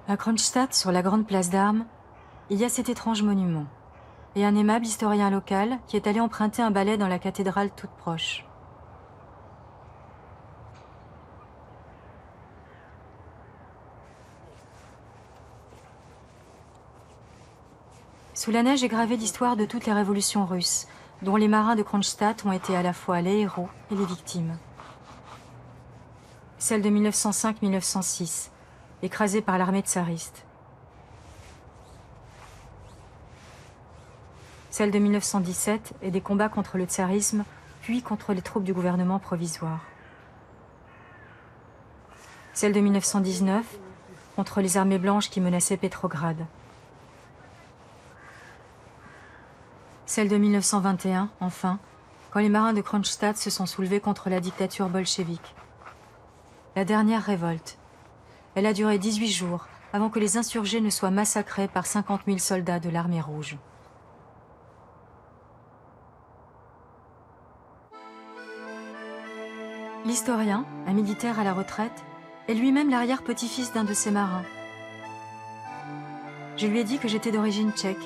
À Kronstadt, sur la grande place d'armes, il y a cet étrange monument, et un aimable historien local qui est allé emprunter un ballet dans la cathédrale toute proche. Sous la neige est gravée l'histoire de toutes les révolutions russes, dont les marins de Kronstadt ont été à la fois les héros et les victimes. Celle de 1905-1906, écrasée par l'armée tsariste. Celle de 1917 et des combats contre le tsarisme, puis contre les troupes du gouvernement provisoire. Celle de 1919, contre les armées blanches qui menaçaient Pétrograd. Celle de 1921, enfin, quand les marins de Kronstadt se sont soulevés contre la dictature bolchevique. La dernière révolte. Elle a duré 18 jours avant que les insurgés ne soient massacrés par 50 000 soldats de l'armée rouge. L'historien, un militaire à la retraite, est lui-même l'arrière-petit-fils d'un de ces marins. Je lui ai dit que j'étais d'origine tchèque,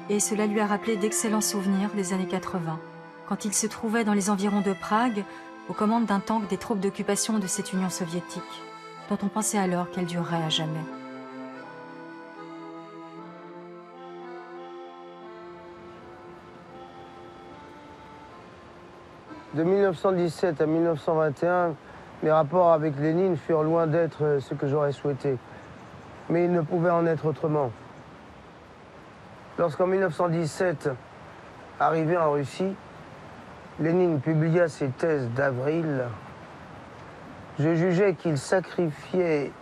et cela lui a rappelé d'excellents souvenirs des années 80, quand il se trouvait dans les environs de Prague, aux commandes d'un tank des troupes d'occupation de cette Union soviétique, dont on pensait alors qu'elle durerait à jamais. De 1917 à 1921, mes rapports avec Lénine furent loin d'être ce que j'aurais souhaité. Mais il ne pouvait en être autrement. Lorsqu'en 1917, arrivé en Russie, Lénine publia ses thèses d'avril, je jugeais qu'il sacrifiait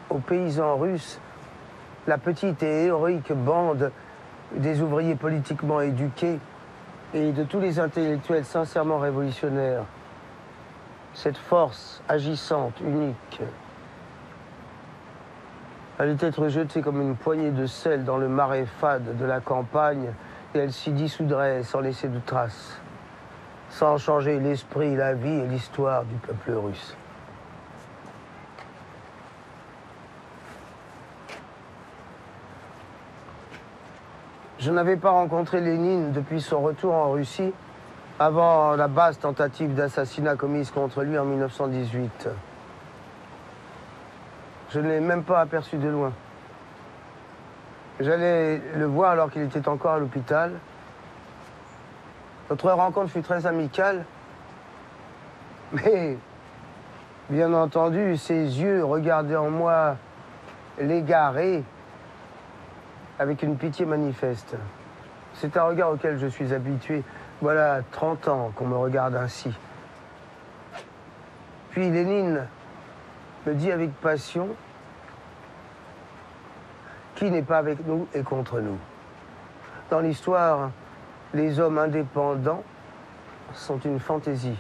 aux paysans russes la petite et héroïque bande des ouvriers politiquement éduqués et de tous les intellectuels sincèrement révolutionnaires. Cette force agissante, unique, allait être jetée comme une poignée de sel dans le marais fade de la campagne et elle s'y dissoudrait sans laisser de traces, sans changer l'esprit, la vie et l'histoire du peuple russe. Je n'avais pas rencontré Lénine depuis son retour en Russie, avant la basse tentative d'assassinat commise contre lui en 1918. Je ne l'ai même pas aperçu de loin. J'allais le voir alors qu'il était encore à l'hôpital. Notre rencontre fut très amicale, mais bien entendu, ses yeux regardaient en moi l'égaré avec une pitié manifeste. C'est un regard auquel je suis habitué. Voilà 30 ans qu'on me regarde ainsi. Puis Lénine me dit avec passion, qui n'est pas avec nous est contre nous. Dans l'histoire, les hommes indépendants sont une fantaisie.